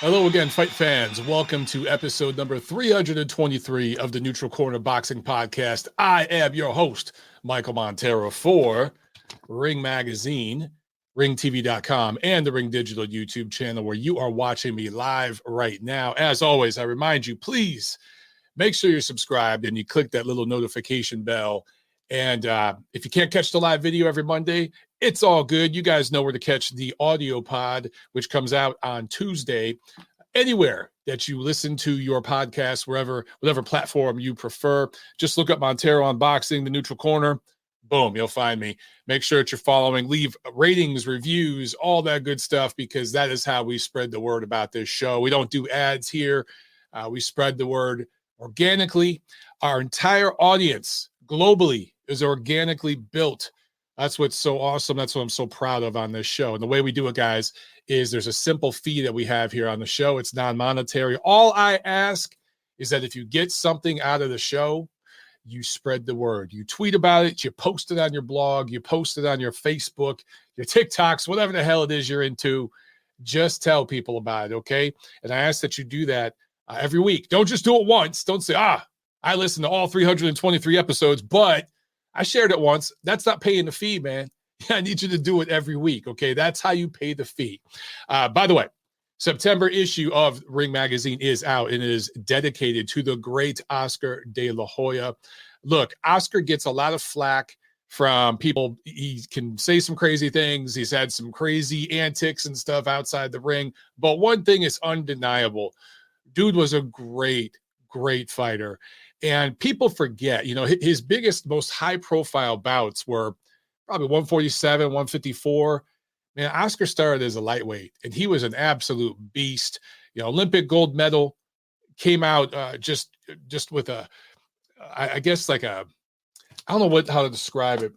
Hello again, fight fans. Welcome to episode number 323 of the Neutral Corner Boxing Podcast. I am your host, Michael Montero, for Ring Magazine, ringtv.com, and the Ring Digital YouTube channel where you are watching me live right now. As always, I remind you, please make sure you're subscribed and you click that little notification bell. And if you can't catch the live video every Monday, it's all good. You guys know where to catch the audio pod, which comes out on Tuesday. Anywhere that you listen to your podcast, whatever platform you prefer, just look up Montero Unboxing, the Neutral Corner. Boom, you'll find me. Make sure that you're following, leave ratings, reviews, all that good stuff, because that is how we spread the word about this show. We don't do ads here. We spread the word organically. Our entire audience globally is organically built. That's what's so awesome. That's what I'm so proud of on this show. And the way we do it, guys, is there's a simple fee that we have here on the show. It's non-monetary. All I ask is that if you get something out of the show, you spread the word. You tweet about it. You post it on your blog. You post it on your Facebook, your TikToks, whatever the hell it is you're into. Just tell people about it, okay? And I ask that you do that every week. Don't just do it once. Don't say, I listened to all 323 episodes, but I shared it once. That's not paying the fee, man. I need you to do it every week, okay? That's how you pay the fee. By the way, September issue of Ring Magazine is out, and it is dedicated to the great Oscar de la Hoya. Look, Oscar gets a lot of flack from people. He can say some crazy things. He's had some crazy antics and stuff outside the ring. But one thing is undeniable. Dude was a great fighter. And people forget, his biggest, most high-profile bouts were probably 147, 154. Man, Oscar started as a lightweight, and he was an absolute beast. Olympic gold medal, came out just with I guess like I don't know how to describe it,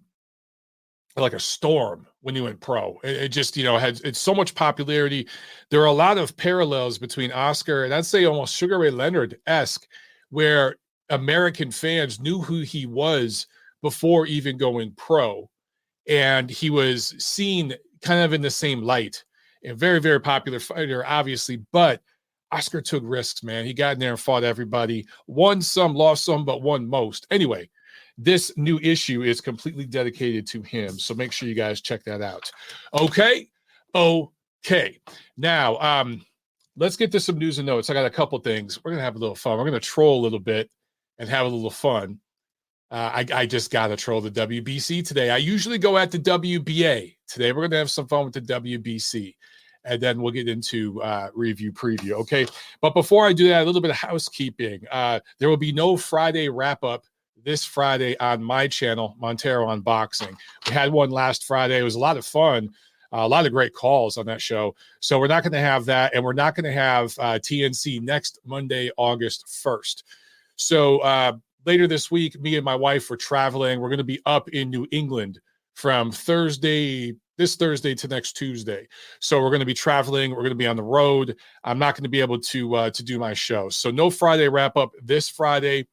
like a storm when he went pro. It just, it's so much popularity. There are a lot of parallels between Oscar and I'd say almost Sugar Ray Leonard-esque, where American fans knew who he was before even going pro. And he was seen kind of in the same light. A very, very popular fighter, obviously, but Oscar took risks, man. He got in there and fought everybody. Won some, lost some, but won most. Anyway, this new issue is completely dedicated to him. So make sure you guys check that out. Okay. Now, let's get to some news and notes. I got a couple things. We're going to have a little fun. We're going to troll a little bit and have a little fun. I just got to troll the WBC today. I usually go at the WBA. Today, we're going to have some fun with the WBC. And then we'll get into review preview, okay? But before I do that, a little bit of housekeeping. There will be no Friday wrap-up this Friday on my channel, Montero Unboxing. We had one last Friday. It was a lot of fun. A lot of great calls on that show. So we're not going to have that, and we're not going to have TNC next Monday, August 1st. So later this week, me and my wife were traveling. We're going to be up in New England from this Thursday to next Tuesday. So we're going to be traveling. We're going to be on the road. I'm not going to be able to do my show. So no Friday wrap up this Friday.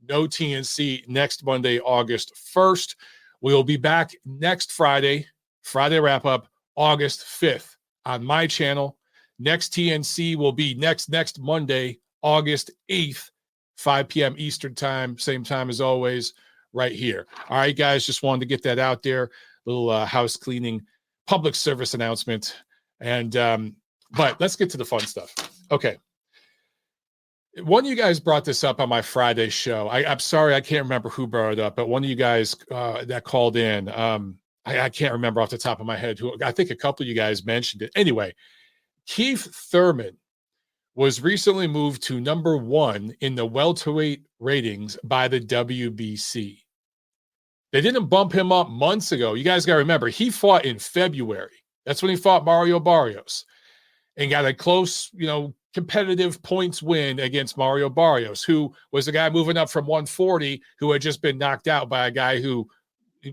No TNC next Monday, August 1st. We will be back next Friday wrap up, August 5th on my channel. Next TNC will be next Monday, August 8th. 5 p.m. Eastern time, same time as always, right here. All right, guys, just wanted to get that out there. Little house cleaning, public service announcement. And but let's get to the fun stuff. Okay. One of you guys brought this up on my Friday show. I'm sorry, I can't remember who brought it up, but one of you guys that called in, I can't remember off the top of my head who. I think a couple of you guys mentioned it. Anyway, Keith Thurman was recently moved to number 1 in the welterweight ratings by the WBC. They didn't bump him up months ago. You guys got to remember, he fought in February. That's when he fought Mario Barrios and got a close, competitive points win against Mario Barrios, who was the guy moving up from 140 who had just been knocked out by a guy who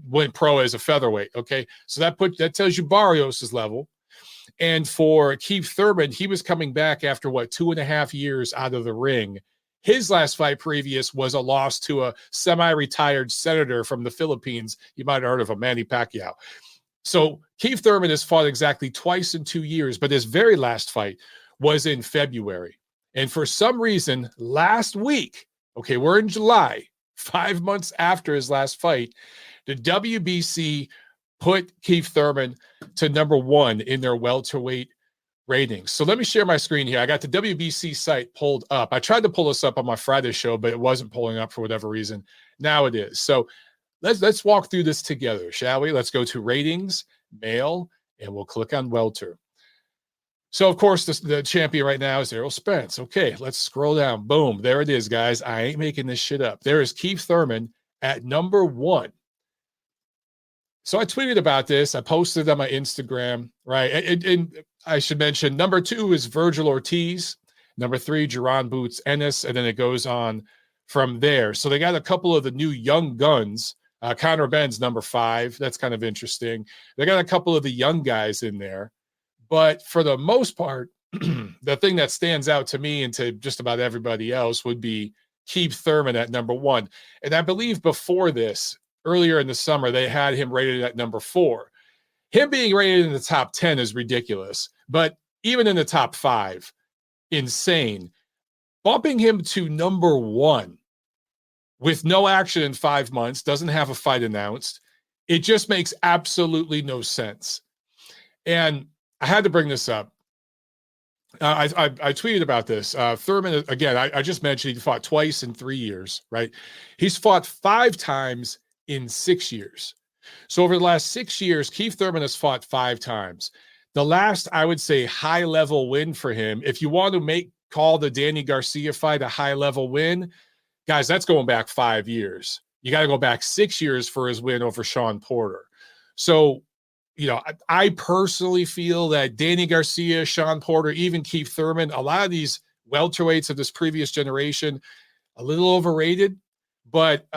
went pro as a featherweight. Okay. So that tells you Barrios' level. And for Keith Thurman, he was coming back after 2.5 years out of the ring. His last fight previous was a loss to a semi-retired senator from the Philippines. You might have heard of him, Manny Pacquiao. So Keith Thurman has fought exactly twice in 2 years, but his very last fight was in February. And for some reason, last week, okay, we're in July, 5 months after his last fight, the WBC put Keith Thurman to number 1 in their welterweight ratings. So let me share my screen here. I got the WBC site pulled up. I tried to pull this up on my Friday show, but it wasn't pulling up for whatever reason. Now it is. So let's walk through this together, shall we? Let's go to ratings, male, and we'll click on welter. So, of course, the champion right now is Errol Spence. Okay, let's scroll down. Boom. There it is, guys. I ain't making this shit up. There is Keith Thurman at number 1. So I tweeted about this. I posted on my Instagram, right? And I should mention, number 2 is Virgil Ortiz. Number 3, Jaron Boots Ennis. And then it goes on from there. So they got a couple of the new young guns. Conor Benn's number 5. That's kind of interesting. They got a couple of the young guys in there. But for the most part, the thing that stands out to me and to just about everybody else would be Keith Thurman at number 1. And I believe before this, earlier in the summer, they had him rated at number 4. Him being rated in the top 10 is ridiculous. But even in the top 5, insane. Bumping him to number 1 with no action in 5 months, doesn't have a fight announced. It just makes absolutely no sense. And I had to bring this up. I tweeted about this. Thurman, again, I just mentioned he fought twice in 3 years, right? He's fought 5 times in 6 years. So over the last 6 years, Keith Thurman has fought 5 times. The last, I would say, high-level win for him, if you want to call the Danny Garcia fight a high-level win, guys, that's going back 5 years. You got to go back 6 years for his win over Shawn Porter. So, you know, I personally feel that Danny Garcia, Shawn Porter, even Keith Thurman, a lot of these welterweights of this previous generation, a little overrated, but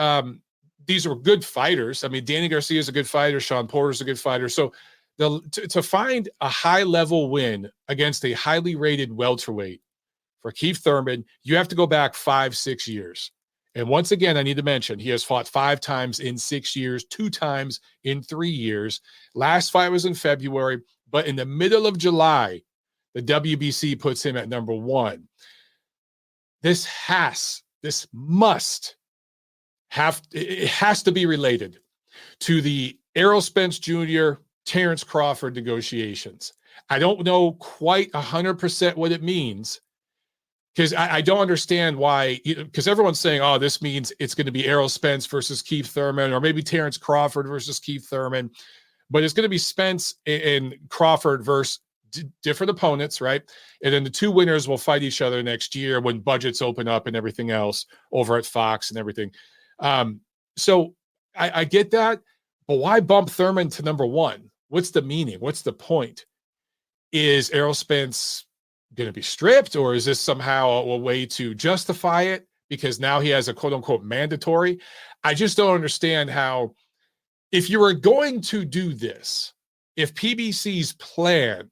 these are good fighters. I mean, Danny Garcia is a good fighter. Shawn Porter is a good fighter. So to find a high-level win against a highly rated welterweight for Keith Thurman, you have to go back 5-6 years. And once again, I need to mention, he has fought 5 times in 6 years, 2 times in 3 years. Last fight was in February, but in the middle of July, the WBC puts him at number 1. It has to be related to the Errol Spence Jr., Terrence Crawford negotiations. I don't know quite 100% what it means, because I don't understand why, because everyone's saying, oh, this means it's going to be Errol Spence versus Keith Thurman, or maybe Terrence Crawford versus Keith Thurman, but it's going to be Spence and Crawford versus different opponents, right? And then the 2 winners will fight each other next year when budgets open up and everything else over at Fox and everything. So I get that, but why bump Thurman to number 1? What's the meaning? What's the point? Is Errol Spence going to be stripped, or is this somehow a way to justify it because now he has a quote unquote mandatory? I just don't understand how, if you were going to do this, if PBC's plan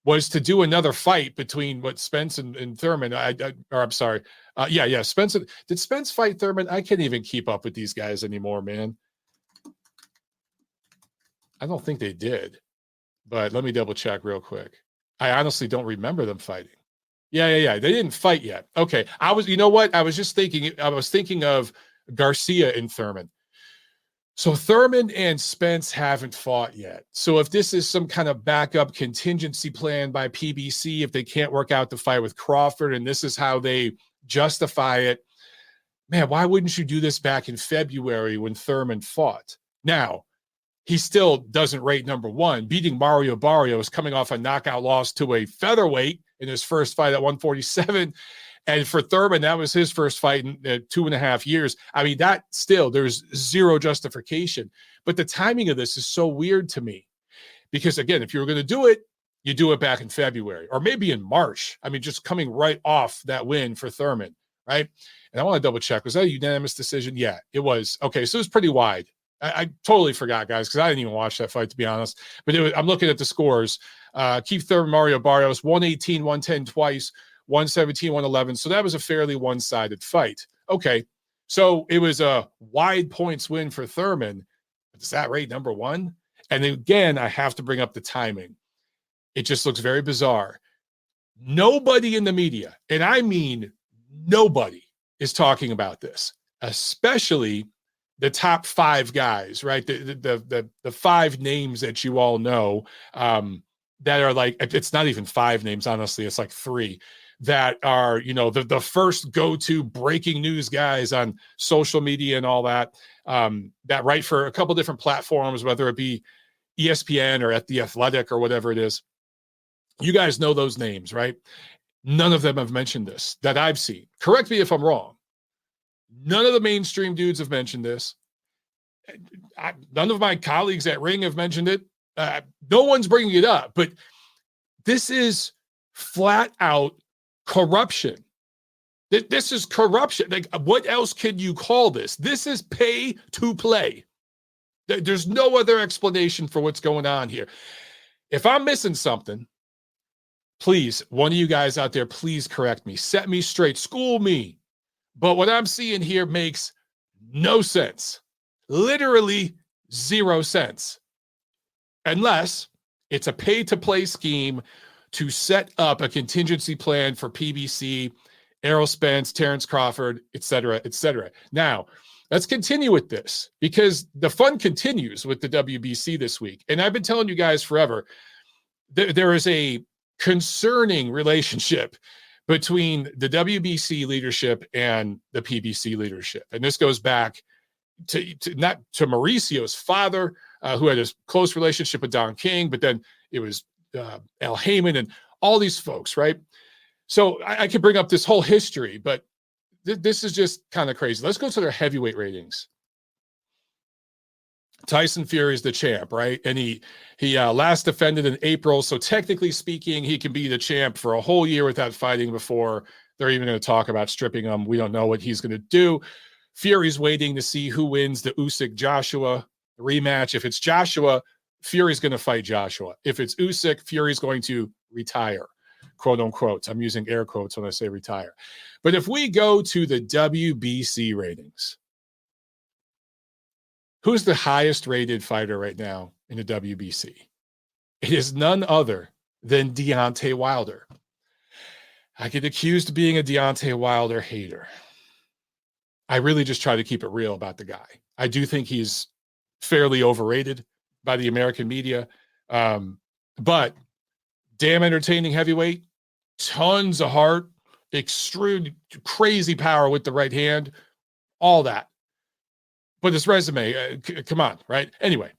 was to do another fight between Spence and Thurman, I'm sorry. Spence. Did Spence fight Thurman? I can't even keep up with these guys anymore, man. I don't think they did, but let me double check real quick. I honestly don't remember them fighting. Yeah. They didn't fight yet. Okay. You know what? I was thinking of Garcia and Thurman. So Thurman and Spence haven't fought yet. So if this is some kind of backup contingency plan by PBC, if they can't work out the fight with Crawford and this is how they justify it, man, why wouldn't you do this back in February when Thurman fought? Now, he still doesn't rate number 1. Beating Mario Barrios, coming off a knockout loss to a featherweight in his first fight at 147. And for Thurman, that was his first fight in 2.5 years. I mean, that still, there's zero justification. But the timing of this is so weird to me. Because, again, if you were going to do it, you do it back in February or maybe in March. I mean, just coming right off that win for Thurman, right? And I want to double check. Was that a unanimous decision? Yeah, it was. Okay, so it was pretty wide. I totally forgot, guys, because I didn't even watch that fight, to be honest. But I'm looking at the scores. Keith Thurman, Mario Barrios, 118, 110 twice, 117, 111. So that was a fairly one-sided fight. Okay, so it was a wide points win for Thurman. Does that rate number 1? And again, I have to bring up the timing. It just looks very bizarre. Nobody in the media, and I mean nobody, is talking about this, especially the top five guys, right? The five names that you all know, that are like, it's not even five names, honestly, it's like three that are, the first go-to breaking news guys on social media and all that, that write for a couple different platforms, whether it be ESPN or at The Athletic or whatever it is. You guys know those names, right? None of them have mentioned this that I've seen. Correct me if I'm wrong. None of the mainstream dudes have mentioned this. None of my colleagues at Ring have mentioned it. No one's bringing it up, but this is flat out corruption. This is corruption. Like, what else can you call this? This is pay to play. There's no other explanation for what's going on here. If I'm missing something, please, one of you guys out there, please correct me, set me straight, school me. But what I'm seeing here makes no sense. Literally 0 sense. Unless it's a pay-to-play scheme to set up a contingency plan for PBC, Errol Spence, Terrence Crawford, et cetera, et cetera. Now, let's continue with this because the fun continues with the WBC this week. And I've been telling you guys forever, there is a concerning relationship between the WBC leadership and the PBC leadership. And this goes back to not to Mauricio's father, who had a close relationship with Don King, but then it was Al Heyman and all these folks, right? So I could bring up this whole history, but this is just kind of crazy. Let's go to their heavyweight ratings. Tyson Fury is the champ, right? And he last defended in April. So technically speaking, he can be the champ for a whole year without fighting before they're even going to talk about stripping him. We don't know what he's going to do. Fury's waiting to see who wins the Usyk-Joshua rematch. If it's Joshua, Fury's going to fight Joshua. If it's Usyk, Fury's going to retire, quote unquote. I'm using air quotes when I say retire. But if we go to the WBC ratings, who's the highest rated fighter right now in the WBC? It is none other than Deontay Wilder. I get accused of being a Deontay Wilder hater. I really just try to keep it real about the guy. I do think he's fairly overrated by the American media. But damn entertaining heavyweight, tons of heart, extreme crazy power with the right hand, all that. But his resume, come on, right? Anyway,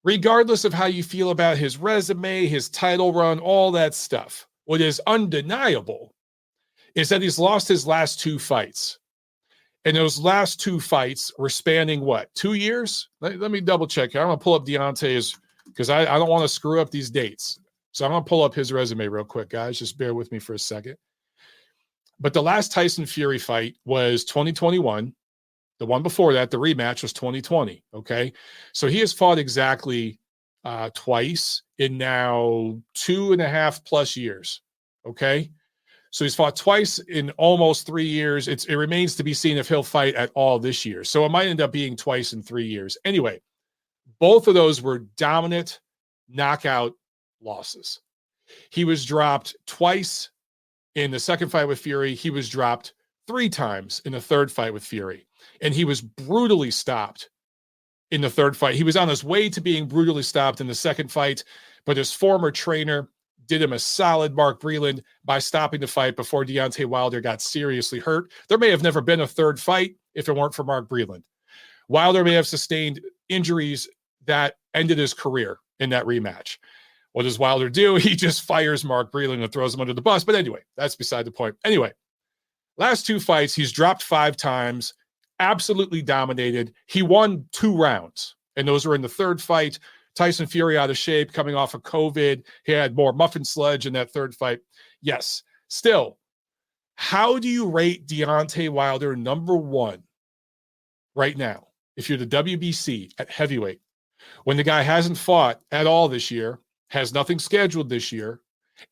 regardless of how you feel about his resume, his title run, all that stuff, what is undeniable is that he's lost his last two fights. And those last two fights were spanning what, 2 years? Let me double check here. I'm going to pull up Deontay's because I don't want to screw up these dates. So I'm going to pull up his resume real quick, guys. Just bear with me for a second. But the last Tyson Fury fight was 2021. The one before that, the rematch, was 2020. Okay. So he has fought exactly twice in now 2.5+ years. Okay. So he's fought twice in almost 3 years. It remains to be seen if he'll fight at all this year. So it might end up being twice in 3 years. Anyway, both of those were dominant knockout losses. He was dropped twice in the second fight with Fury. He was dropped 3 times in the third fight with Fury. And he was brutally stopped in the third fight. He was on his way to being brutally stopped in the second fight, but his former trainer did him a solid, Mark Breland, by stopping the fight before Deontay Wilder got seriously hurt. There may have never been a third fight if it weren't for Mark Breland. Wilder may have sustained injuries that ended his career in that rematch. What does Wilder do? He just fires Mark Breland and throws him under the bus. But anyway, that's beside the point. Anyway, last 2 fights, he's dropped 5 times, absolutely dominated. He won 2 rounds, and those were in the third fight. Tyson Fury out of shape, coming off of COVID. He had more muffin sludge in that third fight. Yes. Still, how do you rate Deontay Wilder number 1 right now if you're the WBC at heavyweight when the guy hasn't fought at all this year, has nothing scheduled this year,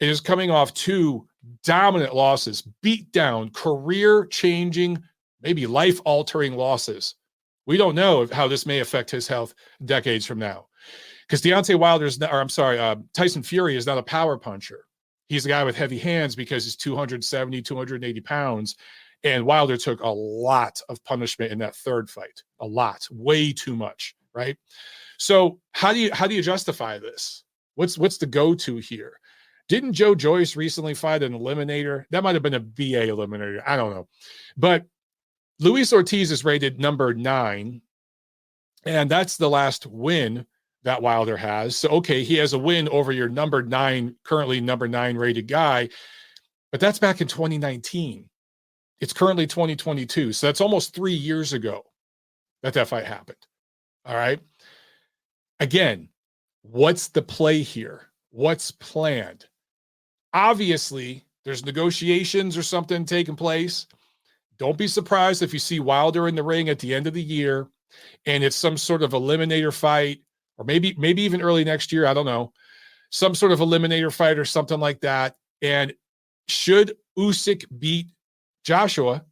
and is coming off 2 dominant losses, beat down, career-changing, maybe life-altering losses? We don't know how this may affect his health decades from now. Because Tyson Fury is not a power puncher. He's a guy with heavy hands because he's 270, 280 pounds. And Wilder took a lot of punishment in that third fight. A lot, way too much, right? So how do you justify this? What's the go-to here? Didn't Joe Joyce recently fight an eliminator? That might have been a BA eliminator. I don't know. But Luis Ortiz is rated number 9, and that's the last win that Wilder has. So, okay, he has a win over your currently number 9 rated guy, but that's back in 2019. It's currently 2022. So that's almost 3 years ago that fight happened. All right. Again, what's the play here? What's planned? Obviously, there's negotiations or something taking place. Don't be surprised if you see Wilder in the ring at the end of the year and it's some sort of eliminator fight, or maybe even early next year. I don't know. Some sort of eliminator fight or something like that. And should Usyk beat Joshua,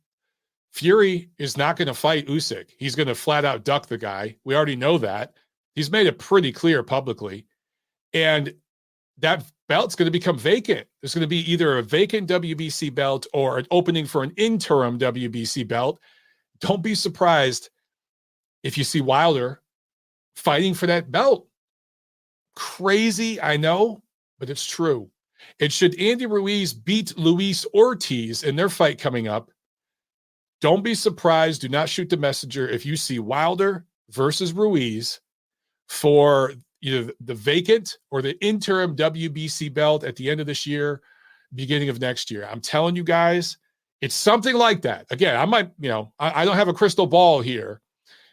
Fury is not going to fight Usyk. He's going to flat out duck the guy. We already know that. He's made it pretty clear publicly. And that belt's going to become vacant. There's going to be either a vacant WBC belt or an opening for an interim WBC belt. Don't be surprised if you see Wilder fighting for that belt. Crazy, I know, but it's true. And should Andy Ruiz beat Luis Ortiz in their fight coming up, don't be surprised. Do not shoot the messenger if you see Wilder versus Ruiz for either the vacant or the interim WBC belt at the end of this year, beginning of next year. I'm telling you guys, it's something like that. Again, I might, I don't have a crystal ball here,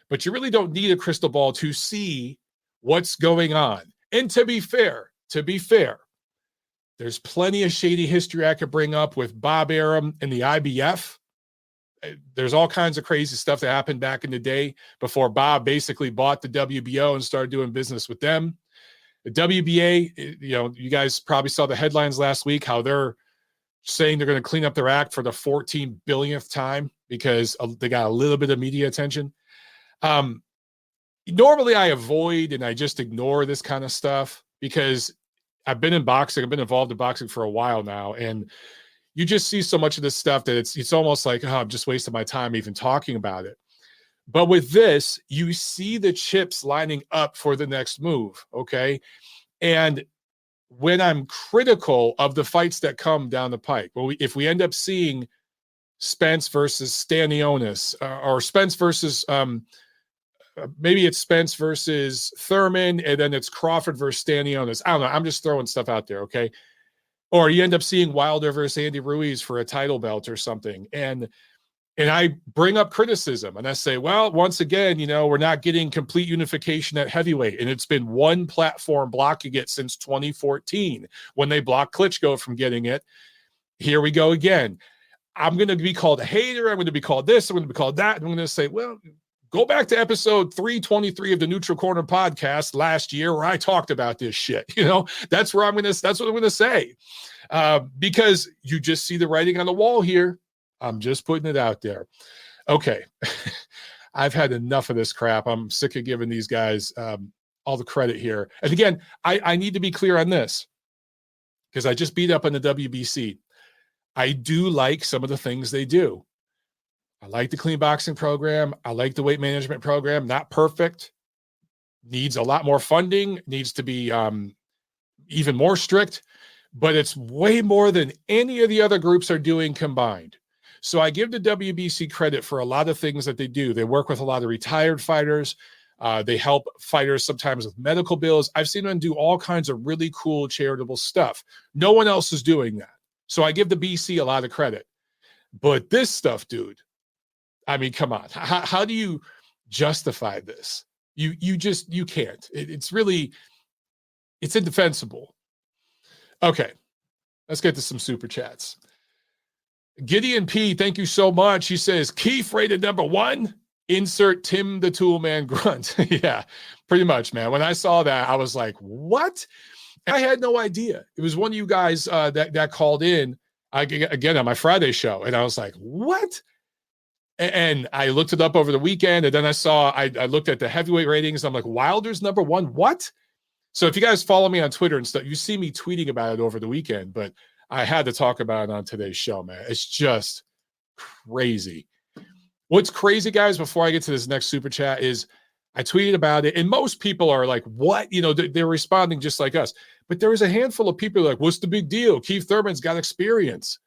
but you really don't need a crystal ball to see what's going on. And to be fair, there's plenty of shady history I could bring up with Bob Arum and the IBF. There's all kinds of crazy stuff that happened back in the day before Bob basically bought the WBO and started doing business with them. The WBA, you guys probably saw the headlines last week, how they're saying they're going to clean up their act for the 14 billionth time because they got a little bit of media attention. Normally I avoid and I just ignore this kind of stuff because I've been in boxing. I've been involved in boxing for a while now. And you just see so much of this stuff that it's almost like, oh, I'm just wasting my time even talking about it. But with this, you see the chips lining up for the next move, okay? And when I'm critical of the fights that come down the pike, if we end up seeing Spence versus Stanionis, or Spence versus maybe it's Spence versus Thurman, and then it's Crawford versus Stanionis. I don't know. I'm just throwing stuff out there, okay? Or you end up seeing Wilder versus Andy Ruiz for a title belt or something. And I bring up criticism and I say, well, once again, we're not getting complete unification at heavyweight. And it's been one platform blocking it since 2014 when they blocked Klitschko from getting it. Here we go again. I'm going to be called a hater. I'm going to be called this. I'm going to be called that. I'm going to say, well, go back to episode 323 of the Neutral Corner podcast last year where I talked about this shit. That's what I'm going to say. Because you just see the writing on the wall here. I'm just putting it out there. Okay. I've had enough of this crap. I'm sick of giving these guys all the credit here. And again, I need to be clear on this because I just beat up on the WBC. I do like some of the things they do. I like the clean boxing program. I like the weight management program. Not perfect. Needs a lot more funding. Needs to be even more strict. But it's way more than any of the other groups are doing combined. So I give the WBC credit for a lot of things that they do. They work with a lot of retired fighters. They help fighters sometimes with medical bills. I've seen them do all kinds of really cool charitable stuff. No one else is doing that. So I give the BC a lot of credit. But this stuff, dude, I mean, come on. How do you justify this? You can't. It's indefensible. Okay, let's get to some super chats. Gideon P, thank you so much. He says, Keith rated number 1, insert Tim the Toolman grunt. Yeah, pretty much, man. When I saw that, I was like, what? And I had no idea. It was one of you guys that called in, again, on my Friday show, and I was like, what? And I looked it up over the weekend, and then I looked at the heavyweight ratings. I'm like, Wilder's number 1? What? So if you guys follow me on Twitter and stuff, you see me tweeting about it over the weekend. But I had to talk about it on today's show, man. It's just crazy. What's crazy, guys, before I get to this next super chat is I tweeted about it, and most people are like, what? You know, they're responding just like us. But there was a handful of people like, what's the big deal? Keith Thurman's got experience.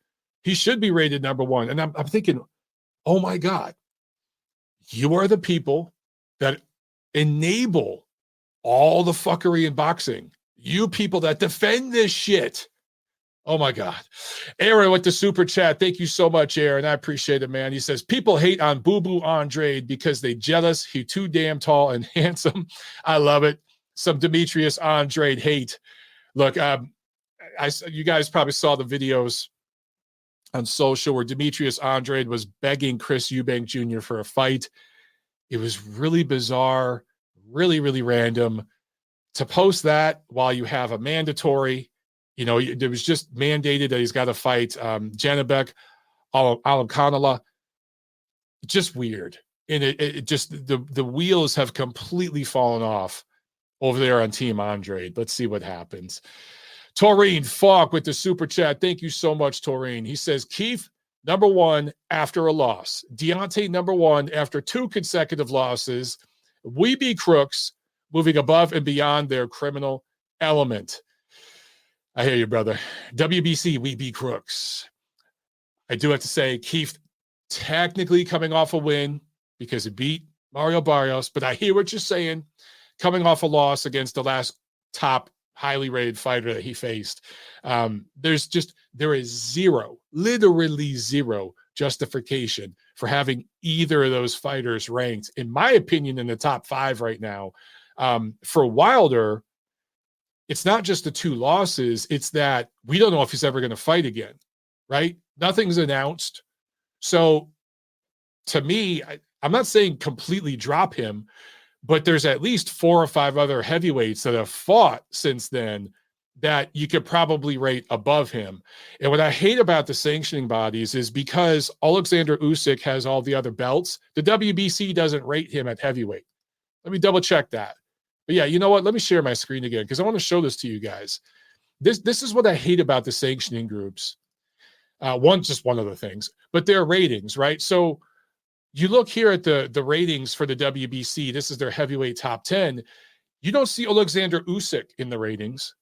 He should be rated number one. And I'm thinking, oh, my God, you are the people that enable all the fuckery in boxing. You people that defend this shit. Oh, my God. Aaron with the super chat. Thank you so much, Aaron. I appreciate it, man. He says, people hate on Boo Boo Andrade because they jealous. He too damn tall and handsome. I love it. Some Demetrius Andrade hate. Look, you guys probably saw the videos on social where Demetrius Andrade was begging Chris Eubank Jr. for a fight. It was really bizarre, really, really random. To post that while you have a mandatory, you know, it was just mandated that he's got to fight Janabek Alamkanala. Just weird. And it just, the wheels have completely fallen off over there on Team Andrade. Let's see what happens. Taurine Falk with the super chat. Thank you so much, Taurine. He says, Keith, number one after a loss. Deontay, number one after 2 consecutive losses. We be crooks, moving above and beyond their criminal element. I hear you, brother. WBC, we be crooks. I do have to say, Keith technically coming off a win because he beat Mario Barrios, but I hear what you're saying. Coming off a loss against the last top highly rated fighter that he faced. There is zero, literally zero justification for having either of those fighters ranked, in my opinion, in the top 5 right now. For Wilder, it's not just the 2 losses, it's that we don't know if he's ever going to fight again, right? Nothing's announced. So to me, I'm not saying completely drop him, but there's at least 4 or 5 other heavyweights that have fought since then that you could probably rate above him. And what I hate about the sanctioning bodies is because Alexander Usyk has all the other belts, the WBC doesn't rate him at heavyweight. Let me double check that. But yeah, you know what? Let me share my screen again because I want to show this to you guys. This is what I hate about the sanctioning groups. Just one of the things, but their ratings, right? So you look here at the ratings for the WBC. This is their heavyweight top 10. You don't see Alexander Usyk in the ratings.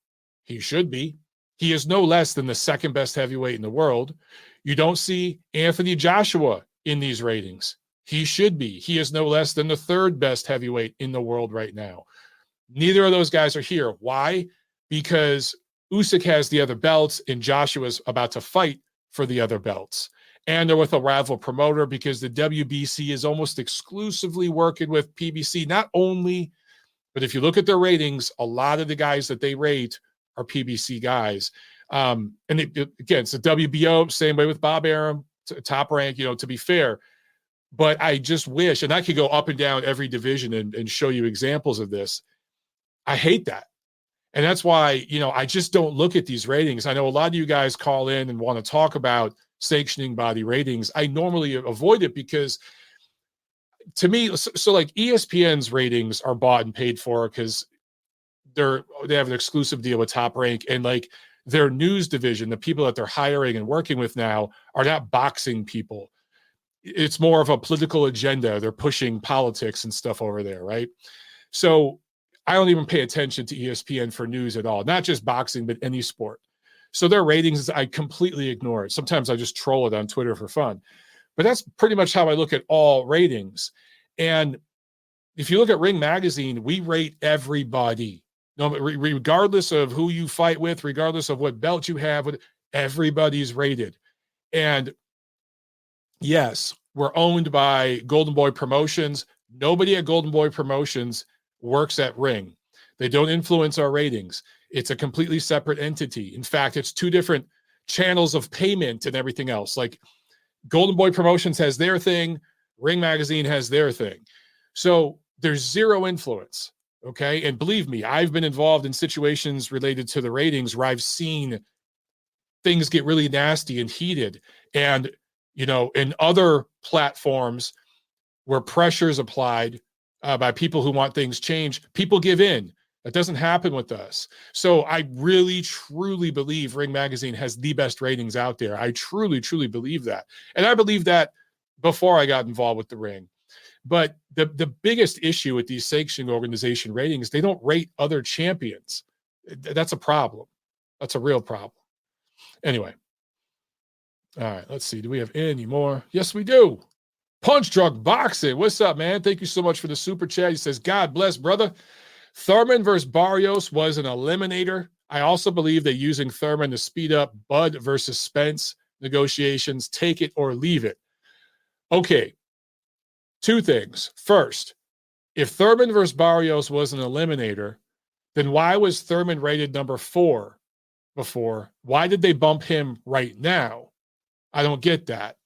He should be. He is no less than the 2nd best heavyweight in the world. You don't see Anthony Joshua in these ratings. He should be. He is no less than the 3rd best heavyweight in the world right now. Neither of those guys are here. Why? Because Usyk has the other belts and Joshua's about to fight for the other belts. And they're with a rival promoter because the WBC is almost exclusively working with PBC. Not only, but if you look at their ratings, a lot of the guys that they rate are PBC guys. Again, it's the WBO, same way with Bob Arum, top rank, to be fair. But I just wish, and I could go up and down every division and show you examples of this. I hate that. And that's why, I just don't look at these ratings. I know a lot of you guys call in and want to talk about sanctioning body ratings. I normally avoid it because to me, so like ESPN's ratings are bought and paid for because they have an exclusive deal with Top Rank, and like their news division, the people that they're hiring and working with now are not boxing people. It's more of a political agenda. They're pushing politics and stuff over there, right? So I don't even pay attention to ESPN for news at all, not just boxing, but any sport. So their ratings, I completely ignore it. Sometimes I just troll it on Twitter for fun. But that's pretty much how I look at all ratings. And if you look at Ring Magazine, we rate everybody. No, regardless of who you fight with, regardless of what belt you have, everybody's rated. And yes, we're owned by Golden Boy Promotions. Nobody at Golden Boy Promotions works at Ring. They don't influence our ratings. It's a completely separate entity. In fact, it's 2 different channels of payment and everything else. Like Golden Boy Promotions has their thing, Ring Magazine has their thing. So there's zero influence, okay? And believe me, I've been involved in situations related to the ratings where I've seen things get really nasty and heated. And, in other platforms where pressure is applied by people who want things changed, people give in. That doesn't happen with us. So I really, truly believe Ring Magazine has the best ratings out there. I truly, truly believe that. And I believe that before I got involved with the ring. But the biggest issue with these sanctioning organization ratings, they don't rate other champions. That's a problem. That's a real problem. Anyway. All right, let's see. Do we have any more? Yes, we do. Punch Drunk Boxing. What's up, man? Thank you so much for the super chat. He says, God bless, brother. Thurman versus Barrios was an eliminator. I also believe that using Thurman to speed up Bud versus Spence negotiations, take it or leave it. Okay, two things. First, if Thurman versus Barrios was an eliminator, then why was Thurman rated number 4 before? Why did they bump him right now? I don't get that.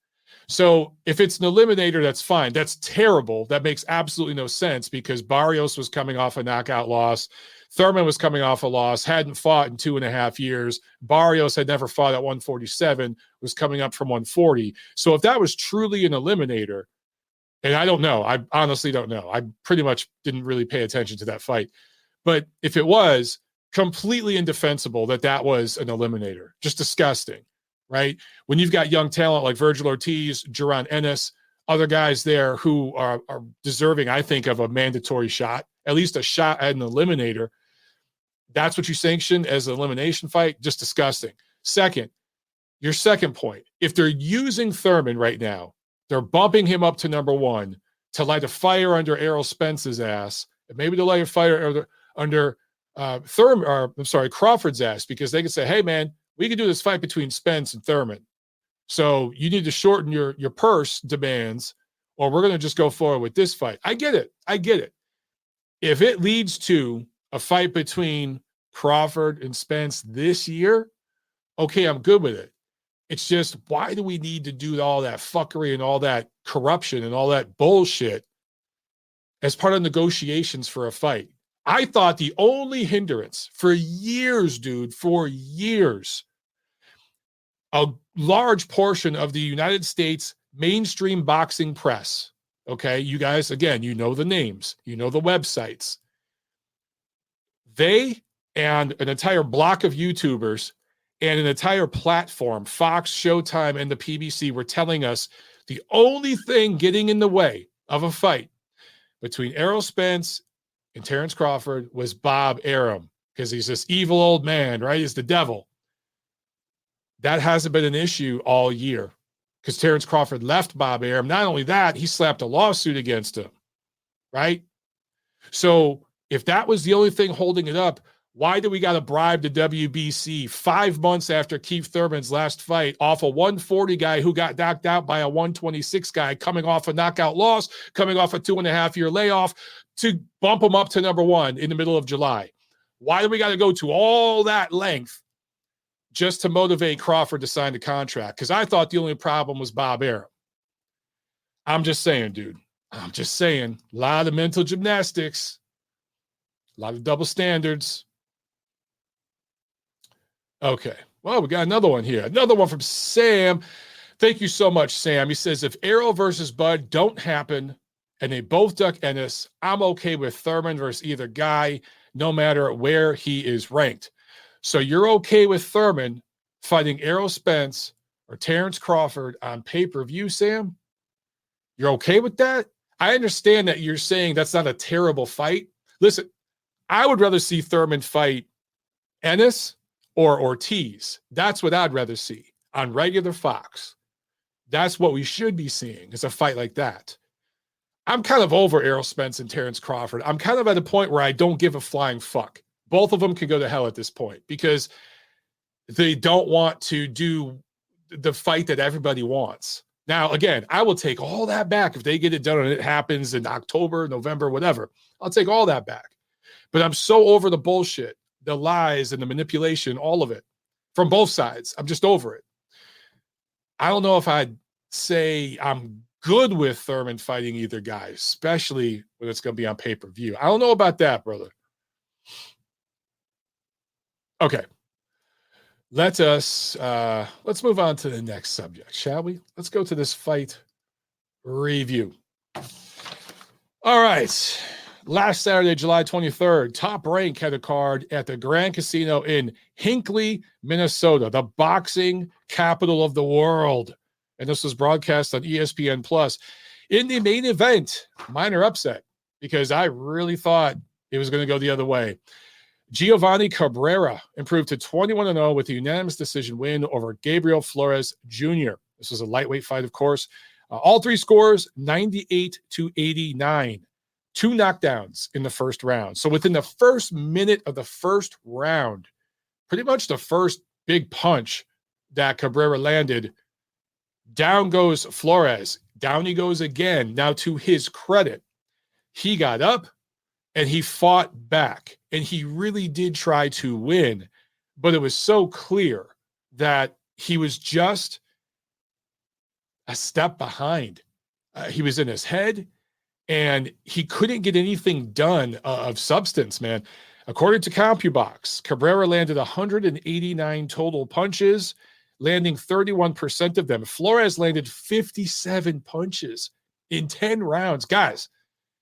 So if it's an eliminator, that's fine. That's terrible. That makes absolutely no sense because Barrios was coming off a knockout loss. Thurman was coming off a loss, hadn't fought in 2.5 years. Barrios had never fought at 147, was coming up from 140. So if that was truly an eliminator, and I don't know, I honestly don't know. I pretty much didn't really pay attention to that fight. But if it was, completely indefensible that was an eliminator. Just disgusting. Right? When you've got young talent like Virgil Ortiz, Jaron Ennis, other guys there who are deserving, I think, of a mandatory shot, at least a shot at an eliminator, that's what you sanction as an elimination fight? Just disgusting. Second, your second point, if they're using Thurman right now, they're bumping him up to number 1 to light a fire under Errol Spence's ass, and maybe to light a fire under Crawford's ass, because they can say, hey, man, we can do this fight between Spence and Thurman. So you need to shorten your purse demands, or we're going to just go forward with this fight. I get it. If it leads to a fight between Crawford and Spence this year, okay, I'm good with it. It's just, why do we need to do all that fuckery and all that corruption and all that bullshit as part of negotiations for a fight? I thought the only hindrance for years, dude, for years, a large portion of the United States mainstream boxing press, okay, you guys, again, you know the names, you know the websites, they and an entire block of YouTubers and an entire platform, Fox, Showtime, and the PBC, were telling us the only thing getting in the way of a fight between Errol Spence and Terrence Crawford was Bob Arum, because he's this evil old man, right? He's the devil. That hasn't been an issue all year because Terrence Crawford left Bob Arum. Not only that, he slapped a lawsuit against him, right? So if that was the only thing holding it up, why do we got to bribe the WBC 5 months after Keith Thurman's last fight off a 140 guy who got knocked out by a 126 guy coming off a knockout loss, coming off a 2.5-year layoff, to bump him up to number 1 in the middle of July? Why do we got to go to all that length just to motivate Crawford to sign the contract? Because I thought the only problem was Bob Arum. I'm just saying, dude. I'm just saying. A lot of mental gymnastics. A lot of double standards. Okay. Well, we got another one here. Another one from Sam. Thank you so much, Sam. He says, if Errol versus Bud don't happen and they both duck Ennis, I'm okay with Thurman versus either guy, no matter where he is ranked. So you're okay with Thurman fighting Errol Spence or Terrence Crawford on pay-per-view, Sam? You're okay with that? I understand that you're saying that's not a terrible fight. Listen, I would rather see Thurman fight Ennis or Ortiz. That's what I'd rather see on regular Fox. That's what we should be seeing, is a fight like that. I'm kind of over Errol Spence and Terrence Crawford. I'm kind of at a point where I don't give a flying fuck. Both of them can go to hell at this point because they don't want to do the fight that everybody wants. Now, again, I will take all that back if they get it done and it happens in October, November, whatever. I'll take all that back. But I'm so over the bullshit, the lies and the manipulation, all of it from both sides. I'm just over it. I don't know if I'd say I'm good with Thurman fighting either guy, especially when it's going to be on pay-per-view. I don't know about that, brother. Okay. Let's move on to the next subject, shall we? Let's go to this fight review. All right. Last Saturday, July 23rd, Top Rank had a card at the Grand Casino in Hinckley, Minnesota, the boxing capital of the world. And this was broadcast on ESPN Plus. In the main event, minor upset, because I really thought it was going to go the other way. Giovanni Cabrera improved to 21-0 with a unanimous decision win over Gabriel Flores Jr. This was a lightweight fight, of course. All three scores, 98-89. 2 knockdowns in the first round. So within the first minute of the first round, pretty much the first big punch that Cabrera landed, down goes Flores. Down he goes again. Now, to his credit, he got up and he fought back. And he really did try to win. But it was so clear that he was just a step behind. He was in his head. And he couldn't get anything done of substance, man. According to CompuBox, Cabrera landed 189 total punches, landing 31% of them. Flores landed 57 punches in 10 rounds. Guys,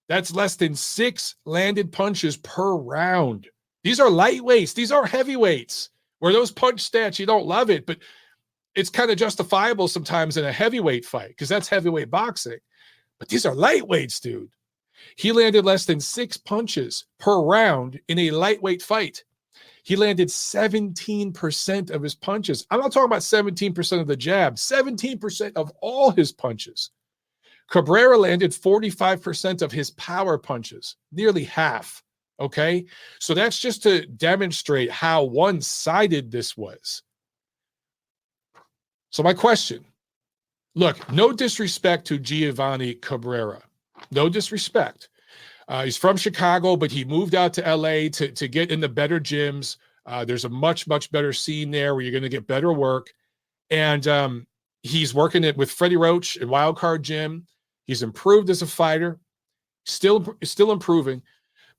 that's less than 6 landed punches per round. These are lightweights. These are heavyweights. Where those punch stats, you don't love it, but it's kind of justifiable sometimes in a heavyweight fight because that's heavyweight boxing. But these are lightweights, dude. He landed less than 6 punches per round in a lightweight fight. He landed 17% of his punches. I'm not talking about 17% of the jab, 17% of all his punches. Cabrera landed 45% of his power punches, nearly half. Okay? So that's just to demonstrate how one-sided this was. So my question, look, no disrespect to Giovanni Cabrera. No disrespect. He's from Chicago, but he moved out to LA to get in the better gyms. There's a much, much better scene there where you're going to get better work. And he's working it with Freddie Roach and Wildcard Gym. He's improved as a fighter, still improving,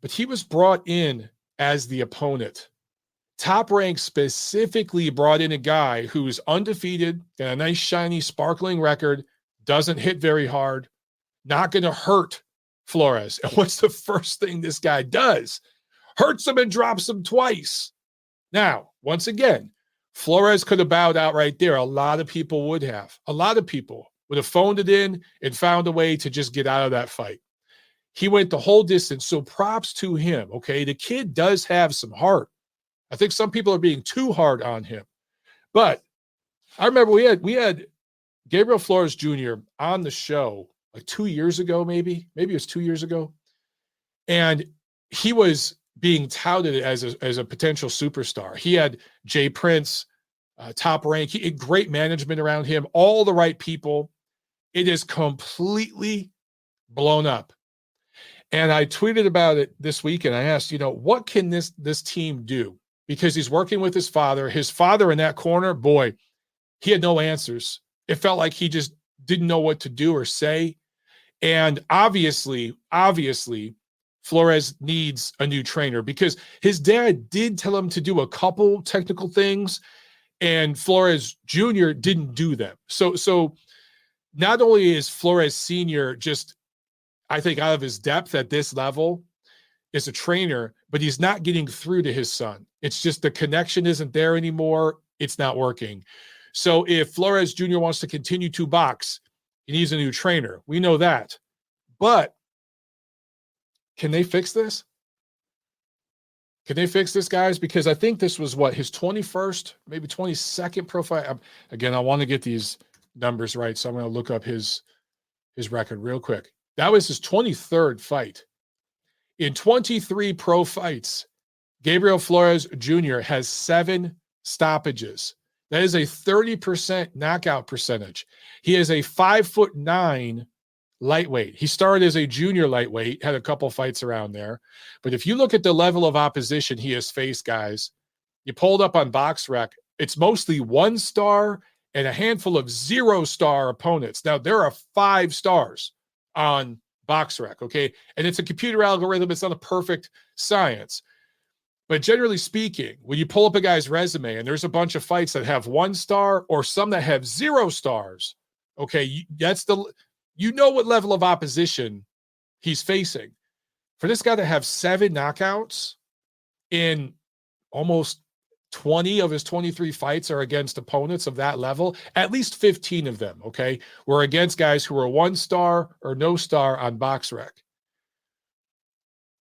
but he was brought in as the opponent. Top Rank specifically brought in a guy who's undefeated, got a nice, shiny, sparkling record, doesn't hit very hard, not going to hurt Flores. And what's the first thing this guy does? Hurts him and drops him twice. Now, once again, Flores could have bowed out right there. A lot of people would have. A lot of people would have phoned it in and found a way to just get out of that fight. He went the whole distance, so props to him, okay? The kid does have some heart. I think some people are being too hard on him. But I remember we had Gabriel Flores Jr. on the show like 2 years ago, maybe it was 2 years ago. And he was being touted as a potential superstar. He had Jay Prince, Top Rank, he had great management around him, all the right people. It is completely blown up. And I tweeted about it this week, and I asked, what can this team do? Because he's working with his father. His father in that corner, boy, he had no answers. It felt like he just didn't know what to do or say. And obviously, Flores needs a new trainer because his dad did tell him to do a couple technical things, and Flores Jr. didn't do them. So not only is Flores Sr. just, I think, out of his depth at this level as a trainer, but he's not getting through to his son. It's just the connection isn't there anymore. It's not working. So if Flores Jr. wants to continue to box, he needs a new trainer. We know that. But can they fix this? Can they fix this, guys? Because I think this was his 21st, maybe 22nd pro fight. Again, I want to get these numbers right, so I'm going to look up his record real quick. That was his 23rd fight. In 23 pro fights, Gabriel Flores Jr. has 7 stoppages. That is a 30% knockout percentage. He is a 5'9" lightweight. He started as a junior lightweight, had a couple fights around there. But if you look at the level of opposition he has faced, guys, you pulled up on BoxRec, it's mostly 1-star and a handful of 0-star opponents. Now, there are 5 stars on BoxRec, okay? And it's a computer algorithm. It's not a perfect science. But generally speaking, when you pull up a guy's resume and there's a bunch of fights that have 1-star or some that have 0 stars, okay, that's what level of opposition he's facing. For this guy to have 7 knockouts in almost 20 of his 23 fights are against opponents of that level, at least 15 of them, okay, were against guys who were 1-star or no star on BoxRec.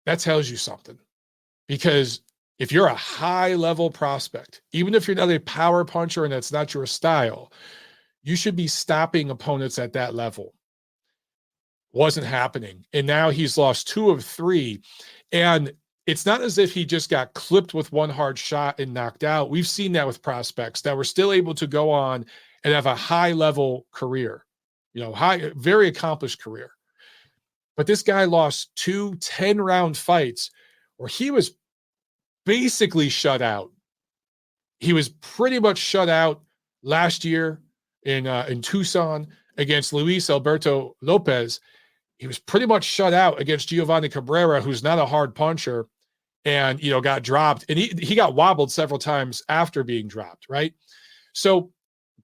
That tells you something. Because if you're a high-level prospect, even if you're not a power puncher and that's not your style, you should be stopping opponents at that level. Wasn't happening. And now he's lost 2 of 3. And it's not as if he just got clipped with one hard shot and knocked out. We've seen that with prospects that were still able to go on and have a high-level career, very accomplished career. But this guy lost 2 10-round fights where he was basically shut out. He was pretty much shut out last year in Tucson against Luis Alberto Lopez. He was pretty much shut out against Giovanni Cabrera, who's not a hard puncher, and got dropped. And he got wobbled several times after being dropped, right? So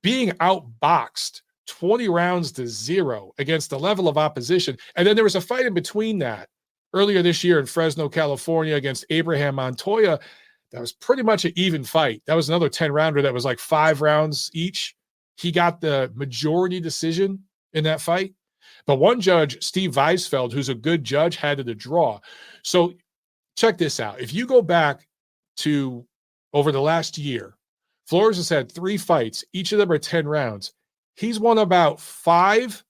being outboxed 20 rounds to 0 against the level of opposition. And then there was a fight in between that earlier this year in Fresno, California against Abraham Montoya. That was pretty much an even fight. That was another 10-rounder that was like 5 rounds each. He got the majority decision in that fight. But one judge, Steve Weisfeld, who's a good judge, had it a draw. So check this out. If you go back to over the last year, Flores has had 3 fights. Each of them are 10 rounds. He's won about 5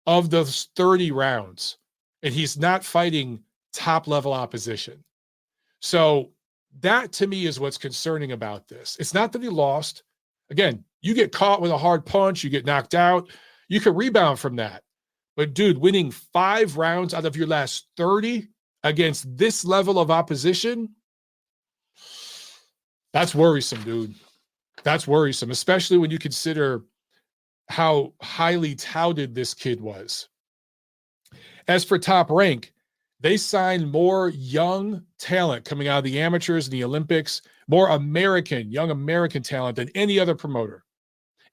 of those 30 rounds, and he's not fighting top-level opposition. So that, to me, is what's concerning about this. It's not that he lost. Again, you get caught with a hard punch, you get knocked out, you can rebound from that. But, dude, winning 5 rounds out of your last 30 against this level of opposition, that's worrisome, dude. That's worrisome, especially when you consider how highly touted this kid was. As for Top Rank, they signed more young talent coming out of the amateurs and the Olympics, more young American talent than any other promoter.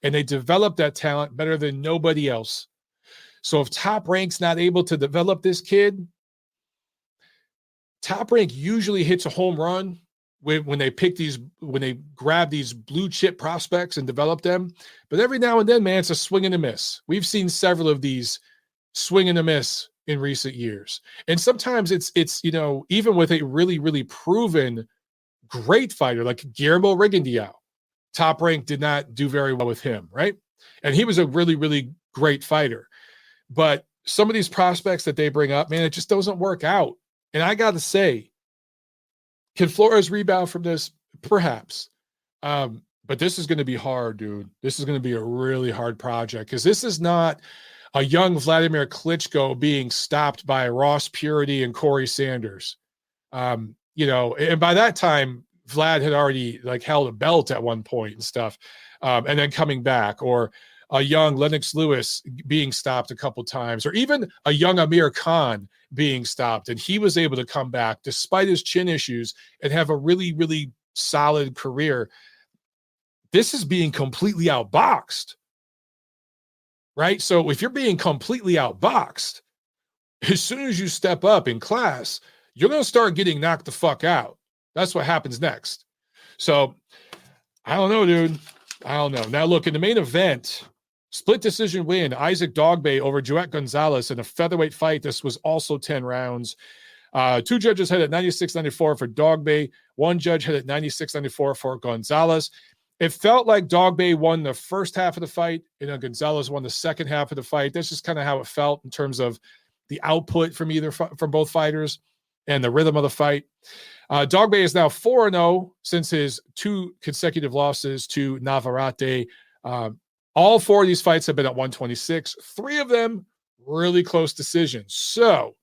And they developed that talent better than nobody else. So if Top Rank's not able to develop this kid, Top Rank usually hits a home run when they grab these blue chip prospects and develop them. But every now and then, man, it's a swing and a miss. We've seen several of these swing and a miss in recent years. And sometimes it's even with a really, really proven great fighter like Guillermo Rigondeaux, Top Rank did not do very well with him, right? And he was a really, really great fighter. But some of these prospects that they bring up, man, it just doesn't work out. And I got to say, can Flores rebound from this? Perhaps. But this is going to be hard, dude. This is going to be a really hard project because this is not a young Vladimir Klitschko being stopped by Ross Purity and Corey Sanders. And by that time, Vlad had already held a belt at one point and stuff, and then coming back, or a young Lennox Lewis being stopped a couple times, or even a young Amir Khan being stopped. And he was able to come back despite his chin issues and have a really, really solid career. This is being completely outboxed, right? So if you're being completely outboxed, as soon as you step up in class, you're going to start getting knocked the fuck out. That's what happens next. So I don't know, dude. I don't know. Now look, in the main event, split decision win, Isaac Dogboe over Joet Gonzalez in a featherweight fight. This was also 10 rounds. 2 judges had it 96-94 for Dogboe. 1 judge had it 96-94 for Gonzalez. It felt like Dogboe won the first half of the fight, and Gonzalez won the second half of the fight. That's just kind of how it felt in terms of the output from from both fighters and the rhythm of the fight. Dogboe is now 4-0 since his 2 consecutive losses to Navarrete. All 4 of these fights have been at 126. 3 of them really close decisions. So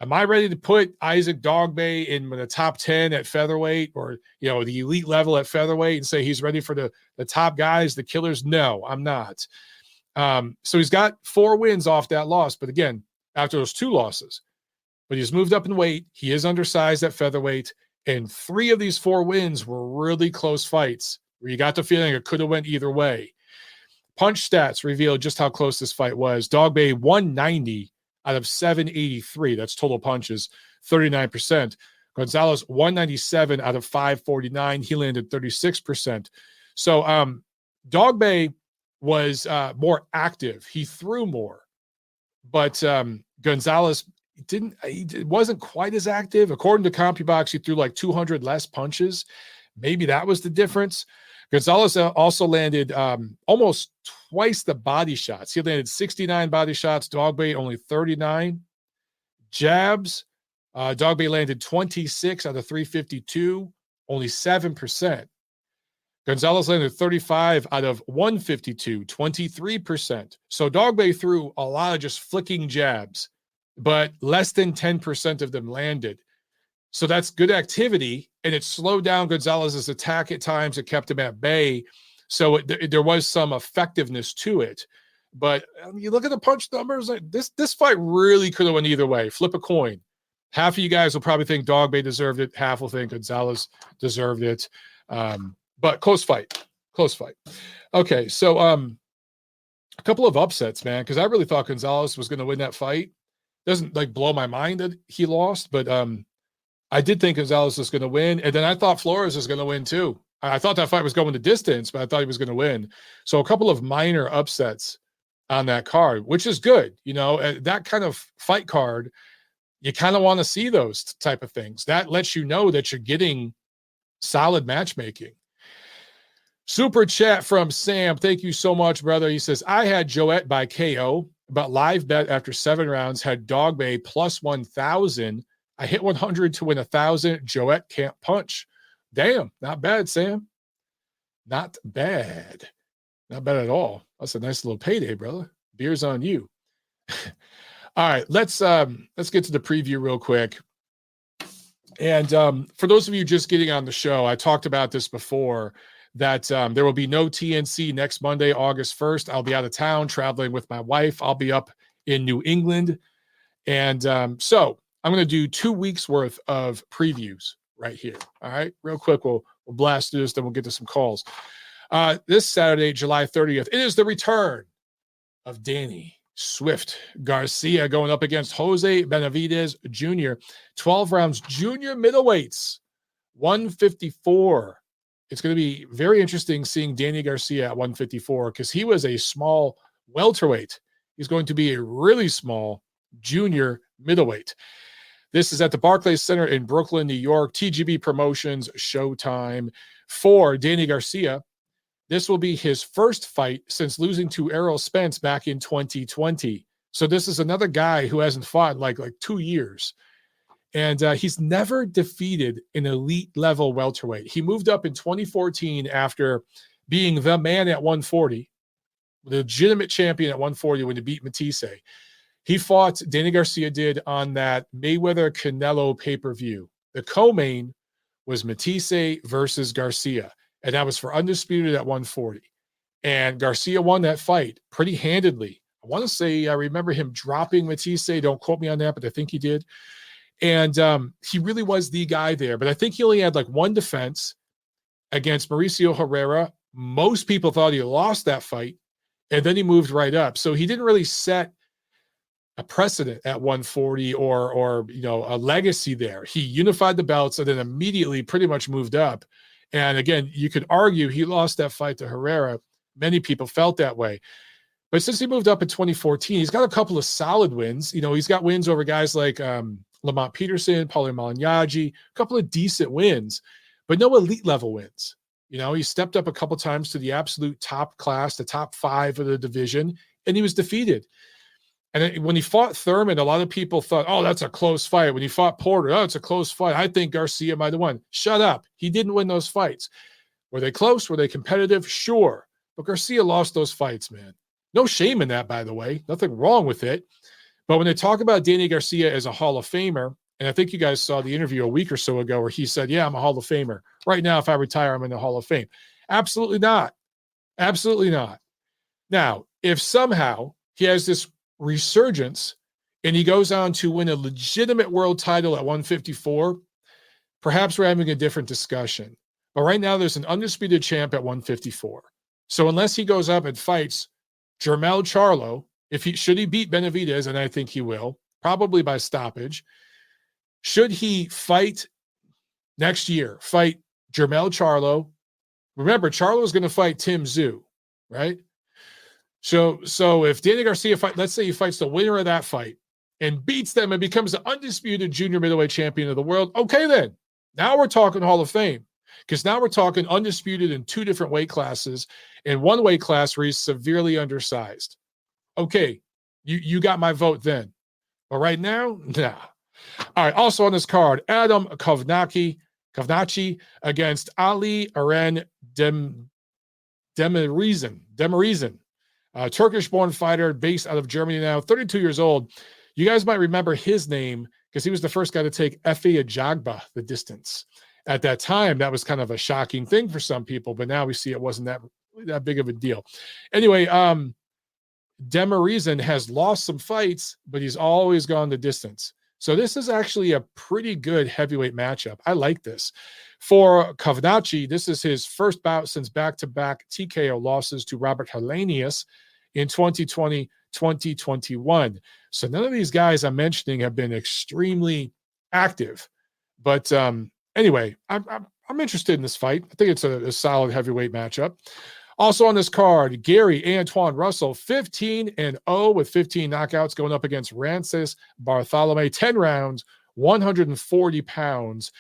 am I ready to put Isaac Dogboe in the top 10 at featherweight, or the elite level at featherweight, and say he's ready for the top guys, the killers? No, I'm not. So he's got 4 wins off that loss. But again, after those 2 losses, but he's moved up in weight. He is undersized at featherweight. And 3 of these 4 wins were really close fights where you got the feeling it could have went either way. Punch stats revealed just how close this fight was. Dogboe 190 out of 783. That's total punches, 39%. Gonzalez, 197 out of 549. He landed 36%. So Dogboe was more active. He threw more. But Gonzalez wasn't quite as active. According to CompuBox, he threw like 200 less punches. Maybe that was the difference. Gonzalez also landed almost twice the body shots. He landed 69 body shots. Dogboe only 39. Jabs, Dogboe landed 26 out of 352, only 7%. Gonzalez landed 35 out of 152, 23%. So Dogboe threw a lot of just flicking jabs, but less than 10% of them landed. So that's good activity, and it slowed down Gonzalez's attack at times. It kept him at bay. So there was some effectiveness to it. But you look at the punch numbers, like this fight really could have went either way. Flip a coin. Half of you guys will probably think Dogboe deserved it. Half will think Gonzalez deserved it. But close fight. Close fight. Okay, so a couple of upsets, man, because I really thought Gonzalez was going to win that fight. Doesn't like blow my mind that he lost, but I did think Gonzalez was going to win, and then I thought Flores was going to win too. I thought that fight was going the distance, but I thought he was going to win. So a couple of minor upsets on that card, which is good. You know, that kind of fight card, you kind of want to see those type of things. That lets you know that you're getting solid matchmaking. Super chat from Sam. Thank you so much, brother. He says, I had Joette by KO, but live bet after 7 rounds had Dogboe plus 1,000. I hit 100 to win 1,000. Joette can't punch. Damn, not bad, Sam. Not bad. Not bad at all. That's a nice little payday, brother. Beer's on you. All right, let's get to the preview real quick. And for those of you just getting on the show, I talked about this before, that there will be no TNC next Monday, August 1st. I'll be out of town traveling with my wife. I'll be up in New England. And so I'm going to do 2 weeks worth of previews right here. All right, real quick, we'll blast through this, then we'll get to some calls. This Saturday, July 30th, it is the return of Danny Swift Garcia going up against Jose Benavidez Jr. 12 rounds, junior middleweights, 154. It's going to be very interesting seeing Danny Garcia at 154 because he was a small welterweight. He's going to be a really small junior middleweight. This is at the Barclays Center in Brooklyn, New York. TGB Promotions Showtime for Danny Garcia. This will be his first fight since losing to Errol Spence back in 2020. So this is another guy who hasn't fought in like 2 years. And he's never defeated an elite level welterweight. He moved up in 2014 after being the man at 140, the legitimate champion at 140 when he beat Matisse. He fought, Danny Garcia did, on that Mayweather-Canelo pay-per-view. The co-main was Matisse versus Garcia, and that was for undisputed at 140. And Garcia won that fight pretty handedly. I want to say I remember him dropping Matisse. Don't quote me on that, but I think he did. And he really was the guy there. But I think he only had like one defense against Mauricio Herrera. Most people thought he lost that fight, and then he moved right up. So he didn't really set a precedent at 140 or you know, a legacy there. He unified the belts and then immediately pretty much moved up. And again, you could argue he lost that fight to Herrera. Many people felt that way. But since he moved up in 2014, he's got a couple of solid wins. You know, he's got wins over guys like Lamont Peterson, Paulie Malignaggi, a couple of decent wins, but no elite level wins. You know, he stepped up a couple times to the absolute top class, the top 5 of the division, and he was defeated. And when he fought Thurman, a lot of people thought, oh, that's a close fight. When he fought Porter, oh, it's a close fight. I think Garcia might have won. Shut up. He didn't win those fights. Were they close? Were they competitive? Sure. But Garcia lost those fights, man. No shame in that, by the way. Nothing wrong with it. But when they talk about Danny Garcia as a Hall of Famer, and I think you guys saw the interview a week or so ago where he said, yeah, I'm a Hall of Famer. Right now, if I retire, I'm in the Hall of Fame. Absolutely not. Absolutely not. Now, if somehow he has this resurgence and he goes on to win a legitimate world title at 154, perhaps we're having a different discussion. But right now, there's an undisputed champ at 154. So unless he goes up and fights Jermell Charlo Should he beat Benavidez, and I think he will, probably by stoppage. Should he fight next year, fight Jermell Charlo? Remember, Charlo is going to fight Tim Tszyu, right? So if Danny Garcia let's say he fights the winner of that fight and beats them and becomes the undisputed junior middleweight champion of the world, okay then. Now we're talking Hall of Fame, because now we're talking undisputed in 2 different weight classes and 1 weight class where he's severely undersized. Okay, you got my vote then. But right now, nah. All right, also on this card, Adam Kovnacki against Ali Eren Demirezen, a Turkish-born fighter based out of Germany now, 32 years old. You guys might remember his name because he was the first guy to take Efe Ajagba the distance. At that time, that was kind of a shocking thing for some people, but now we see it wasn't that big of a deal. Anyway, Demirezen has lost some fights, but he's always gone the distance. So this is actually a pretty good heavyweight matchup. I like this. For Kovnacki, this is his first bout since back-to-back TKO losses to Robert Helenius in 2020, 2021. So none of these guys I'm mentioning have been extremely active. But anyway, I'm interested in this fight. I think it's a solid heavyweight matchup. Also on this card, Gary Antoine Russell, 15-0 with 15 knockouts, going up against Rances Bartolome, 10 rounds, 140 pounds.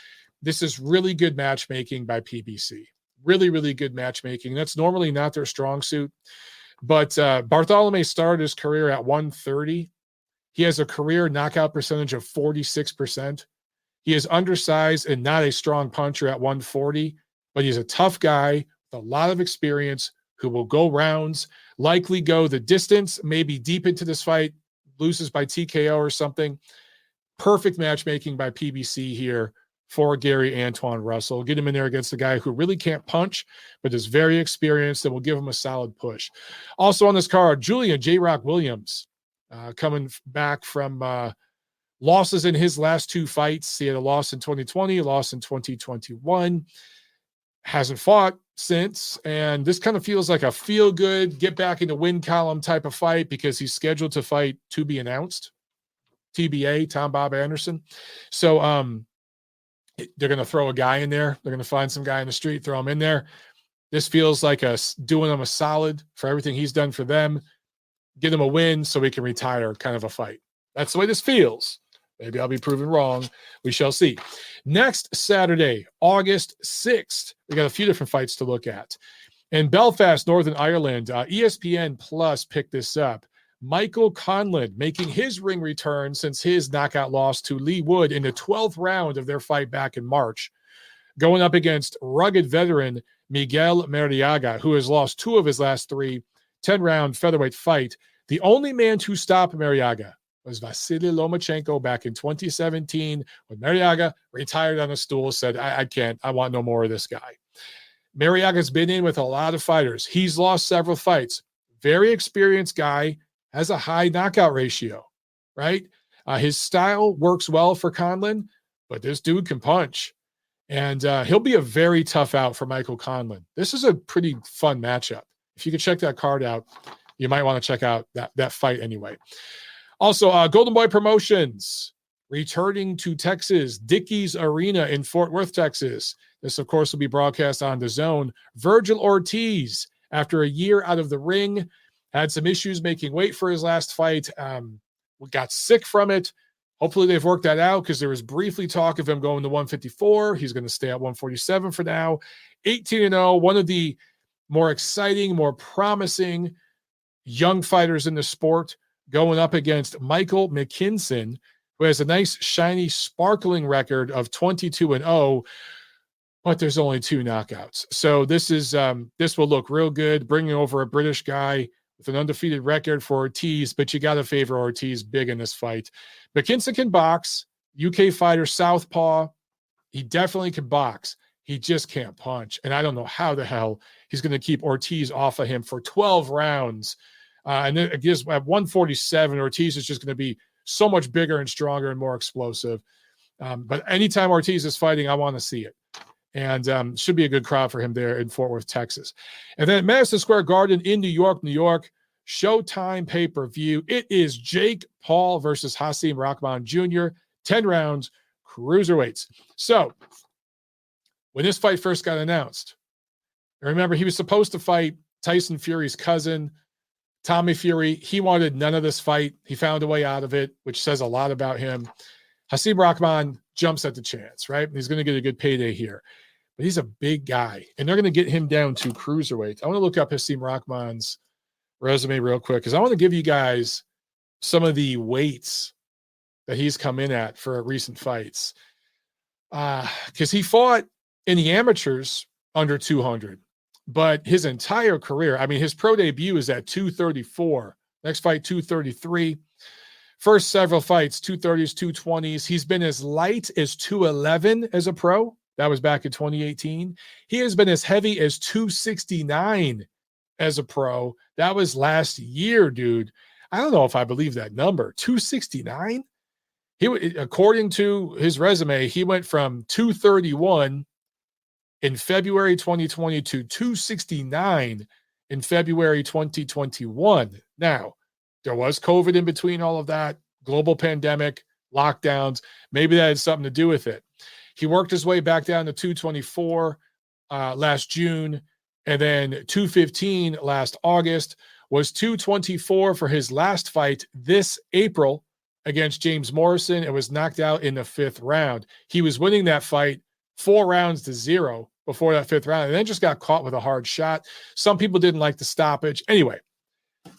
This is really good matchmaking by PBC. Really, really good matchmaking. That's normally not their strong suit. But Bartolome started his career at 130. He has a career knockout percentage of 46%. He is undersized and not a strong puncher at 140, but he's a tough guy, a lot of experience, who will go rounds, likely go the distance, maybe deep into this fight, loses by TKO or something. Perfect matchmaking by PBC here for Gary Antoine Russell. Get him in there against a guy who really can't punch, but is very experienced and will give him a solid push. Also on this card, Julian J-Rock Williams, coming back from losses in his last 2 fights. He had a loss in 2020, a loss in 2021. Hasn't fought since, and this kind of feels like a feel-good, get back in the win column type of fight because he's scheduled to fight to be announced, TBA, Tom Bob Anderson. So they're going to throw a guy in there. They're going to find some guy in the street, throw him in there. This feels like doing him a solid for everything he's done for them. Get him a win so he can retire, kind of a fight. That's the way this feels. Maybe I'll be proven wrong. We shall see. Next Saturday, August 6th, we got a few different fights to look at. In Belfast, Northern Ireland, ESPN Plus picked this up. Michael Conlan making his ring return since his knockout loss to Lee Wood in the 12th round of their fight back in March, going up against rugged veteran Miguel Mariaga, who has lost 2 of his last 3 10-round featherweight fight. The only man to stop Mariaga was Vasily Lomachenko back in 2017 when Mariaga retired on a stool, said, I can't, I want no more of this guy. Mariaga's been in with a lot of fighters. He's lost several fights. Very experienced guy, has a high knockout ratio, right? His style works well for Conlan, but this dude can punch. And he'll be a very tough out for Michael Conlan. This is a pretty fun matchup. If you could check that card out, you might want to check out that fight anyway. Also, Golden Boy Promotions returning to Texas, Dickies Arena in Fort Worth, Texas. This, of course, will be broadcast on DAZN. Virgil Ortiz, after a year out of the ring, had some issues making weight for his last fight. Got sick from it. Hopefully they've worked that out because there was briefly talk of him going to 154. He's going to stay at 147 for now. 18-0, one of the more exciting, more promising young fighters in the sport, going up against Michael McKinson, who has a nice, shiny, sparkling record of 22-0, but there's only 2 knockouts. So this will look real good, bringing over a British guy with an undefeated record for Ortiz, but you got to favor Ortiz big in this fight. McKinson can box, UK fighter, southpaw. He definitely can box. He just can't punch. And I don't know how the hell he's going to keep Ortiz off of him for 12 rounds. And then at 147, Ortiz is just going to be so much bigger and stronger and more explosive. But anytime Ortiz is fighting, I want to see it. And should be a good crowd for him there in Fort Worth, Texas. And then at Madison Square Garden in New York, Showtime pay-per-view. It is Jake Paul versus Hasim Rahman Jr., 10 rounds, Cruiserweights. So, when this fight first got announced, remember, he was supposed to fight Tyson Fury's cousin, Tommy Fury. He wanted none of this fight. He found a way out of it, which says a lot about him. Hasim Rahman jumps at the chance, right? He's going to get a good payday here. But he's a big guy, and they're going to get him down to cruiserweight. I want to look up Hasim Rahman's resume real quick because I want to give you guys some of the weights that he's come in at for recent fights. Because he fought in the amateurs under 200, but his entire career, I mean, his pro debut is at 234. Next fight, 233. First several fights, 230s, 220s. He's been as light as 211 as a pro. That was back in 2018. He has been as heavy as 269 as a pro. That was last year, dude. I don't know if I believe that number. 269? According to his resume, he went from 231 in February 2020 to 269 in February 2021. Now, there was COVID in between all of that, global pandemic, lockdowns. Maybe that had something to do with it. He worked his way back down to 224 last June, and then 215 last August, was 224 for his last fight this April against James Morrison. It was knocked out in the 5th round. He was winning that fight 4 rounds to 0 before that 5th round, and then just got caught with a hard shot. Some people didn't like the stoppage. Anyway,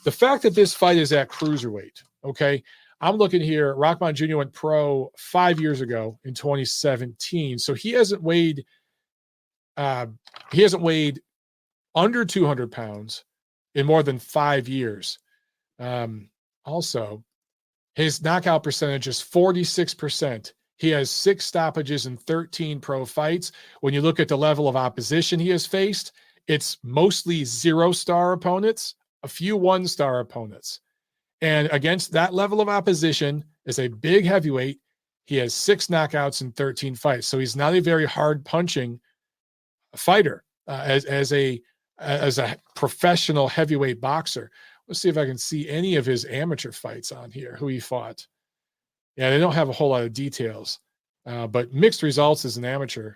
the fact that this fight is at cruiserweight, okay, I'm looking here. Rockmon Jr. went pro 5 years ago in 2017, so he hasn't weighed under 200 pounds in more than 5 years. Also, his knockout percentage is 46%. He has 6 stoppages in 13 pro fights. When you look at the level of opposition he has faced, it's mostly 0-star opponents, a few 1-star opponents. And against that level of opposition, as a big heavyweight, he has 6 knockouts in 13 fights. So he's not a very hard punching fighter as a professional heavyweight boxer. Let's see if I can see any of his amateur fights on here, who he fought. Yeah, they don't have a whole lot of details, but mixed results as an amateur,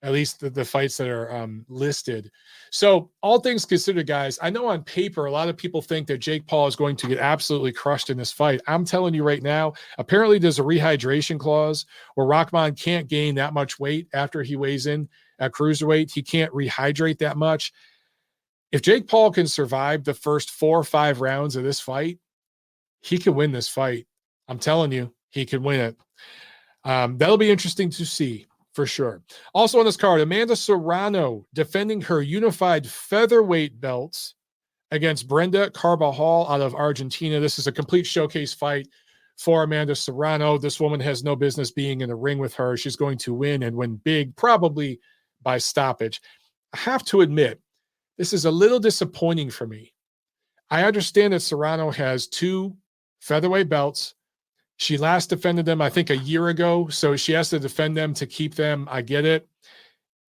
at least the fights that are listed. So all things considered, guys, I know on paper, a lot of people think that Jake Paul is going to get absolutely crushed in this fight. I'm telling you right now, apparently there's a rehydration clause where Rockmon can't gain that much weight after he weighs in at cruiserweight. He can't rehydrate that much. If Jake Paul can survive the first 4 or 5 rounds of this fight, he can win this fight. I'm telling you, he could win it. That'll be interesting to see for sure. Also on this card, Amanda Serrano defending her unified featherweight belts against Brenda Carbajal out of Argentina. This is a complete showcase fight for Amanda Serrano. This woman has no business being in the ring with her. She's going to win and win big, probably by stoppage. I have to admit, this is a little disappointing for me. I understand that Serrano has 2 featherweight belts. She last defended them, I think, a year ago, so she has to defend them to keep them. I get it.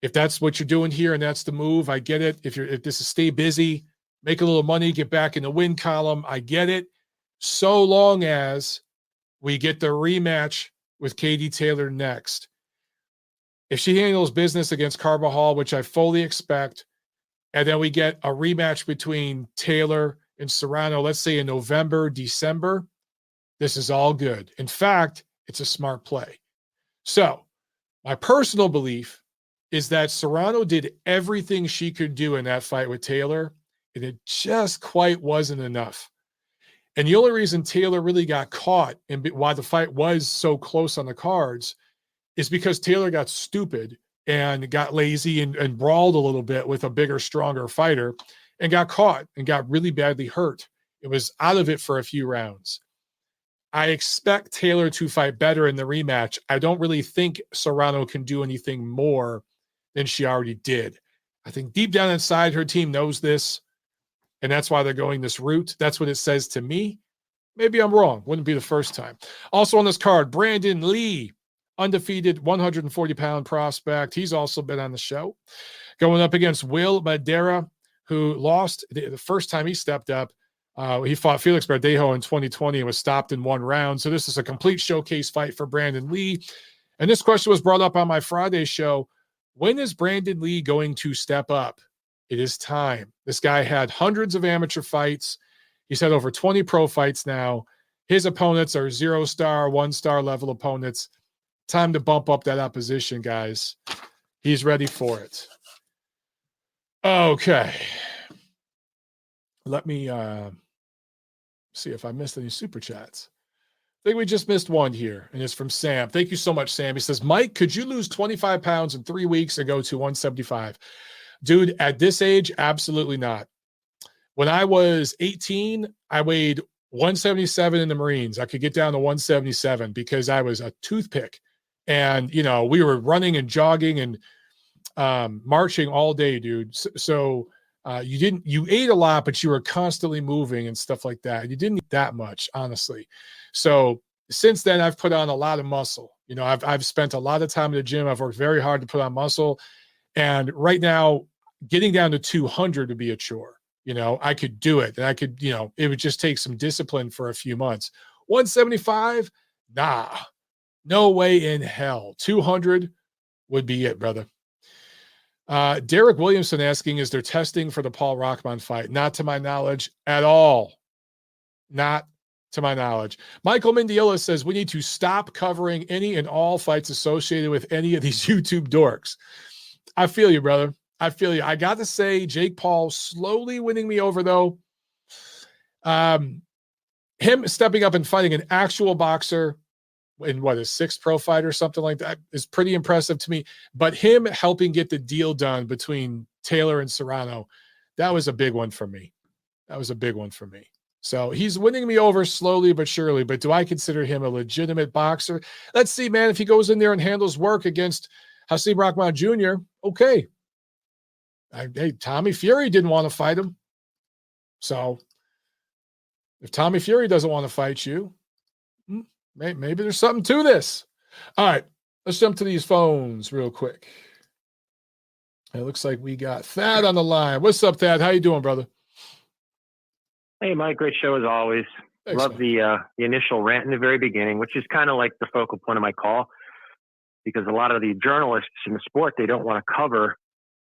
If that's what you're doing here and that's the move, I get it. If this is stay busy, make a little money, get back in the win column, I get it. So long as we get the rematch with Katie Taylor next. If she handles business against Carbajal, which I fully expect, and then we get a rematch between Taylor and Serrano, let's say in November, December, this is all good. In fact, it's a smart play. So my personal belief is that Serrano did everything she could do in that fight with Taylor, and it just quite wasn't enough. And the only reason Taylor really got caught and why the fight was so close on the cards is because Taylor got stupid and got lazy and brawled a little bit with a bigger, stronger fighter and got caught and got really badly hurt. It was out of it for a few rounds. I expect Taylor to fight better in the rematch. I don't really think Serrano can do anything more than she already did. I think deep down inside, her team knows this, and that's why they're going this route. That's what it says to me. Maybe I'm wrong. Wouldn't be the first time. Also on this card, Brandon Lee, undefeated 140-pound prospect. He's also been on the show. Going up against Will Madera, who lost the first time he stepped up He fought Felix Verdejo in 2020 and was stopped in 1 round. So this is a complete showcase fight for Brandon Lee. And this question was brought up on my Friday show. When is Brandon Lee going to step up? It is time. This guy had hundreds of amateur fights. He's had over 20 pro fights now. His opponents are 0-star, 1-star level opponents. Time to bump up that opposition, guys. He's ready for it. Okay. Let me see if I missed any super chats. I think we just missed one here, and it's from Sam. Thank you so much, Sam. He says, Mike, could you lose 25 pounds in 3 weeks and go to 175? Dude, at this age, absolutely not. When I was 18, I weighed 177 in the Marines. I could get down to 177 because I was a toothpick. And, you know, we were running and jogging and marching all day, dude. So you ate a lot, but you were constantly moving and stuff like that. You didn't eat that much, honestly. So since then, I've put on a lot of muscle. You know, I've spent a lot of time in the gym. I've worked very hard to put on muscle. And right now, getting down to 200 would be a chore. You know, I could do it. And I could, you know, it would just take some discipline for a few months. 175? Nah, no way in hell. 200 would be it, brother. Derek Williamson asking, is there testing for the Paul Rockmon fight? Not to my knowledge at all. Not to my knowledge. Michael Mendiola says we need to stop covering any and all fights associated with any of these YouTube dorks. I feel you, brother. I feel you. I got to say, Jake Paul slowly winning me over, though. Him stepping up and fighting an actual boxer in his 6th pro fight or something like that is pretty impressive to me. But him helping get the deal done between Taylor and Serrano, that was a big one for me. So he's winning me over slowly but surely. But do I consider him a legitimate boxer? Let's see, man. If he goes in there and handles work against Hasim Rahman Jr., okay. Hey, Tommy Fury didn't want to fight him. So if Tommy Fury doesn't want to fight you, maybe there's something to this. All right, let's jump to these phones real quick. It looks like we got Thad on the line. What's up, Thad? How you doing, brother? Hey, Mike. Great show as always. Thanks, Love the initial rant in the very beginning, which is kind of like the focal point of my call, because a lot of the journalists in the sport, they don't want to cover,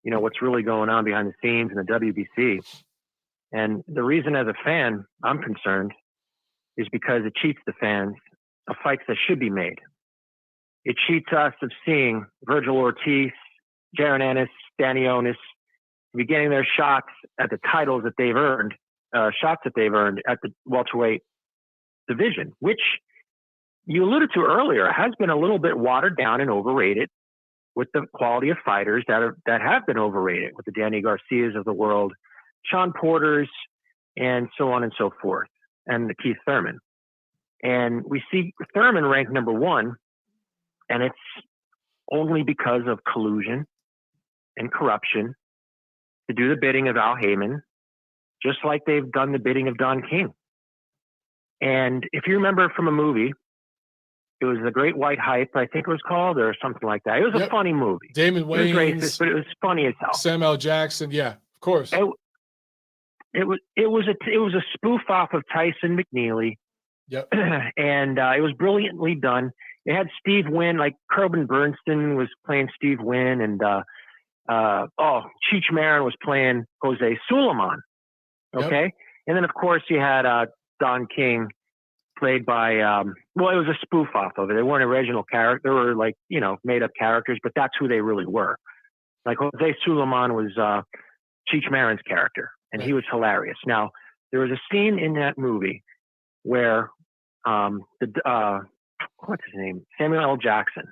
you know, what's really going on behind the scenes in the WBC. And the reason as a fan I'm concerned is because it cheats the fans of fights that should be made. It cheats us of seeing Virgil Ortiz, Jaron Ennis, Danny Onis be getting their shots at the titles that they've earned, at the welterweight division, which you alluded to earlier has been a little bit watered down and overrated with the quality of fighters that have been overrated, with the Danny Garcias of the world, Sean Porters, and so on and so forth, and the Keith Thurman. And we see Thurman ranked number 1, and it's only because of collusion and corruption to do the bidding of Al Heyman, just like they've done the bidding of Don King. And if you remember from a movie, it was The Great White Hype, I think it was called, or something like that. It was a funny movie. Damon Wayans. It was racist, but it was funny as hell. Samuel L. Jackson, yeah, of course. It was a spoof off of Tyson McNeely. Yep. And it was brilliantly done. It had Steve Wynn, like Corbin Bernstein was playing Steve Wynn, and Cheech Marin was playing Jose Suleiman. Okay. Yep. And then of course you had Don King, played by it was a spoof off of it. They weren't original characters. They were like, you know, made up characters, but that's who they really were. Like Jose Suleiman was Cheech Marin's character, and he was hilarious. Now, there was a scene in that movie where what's his name? Samuel L. Jackson.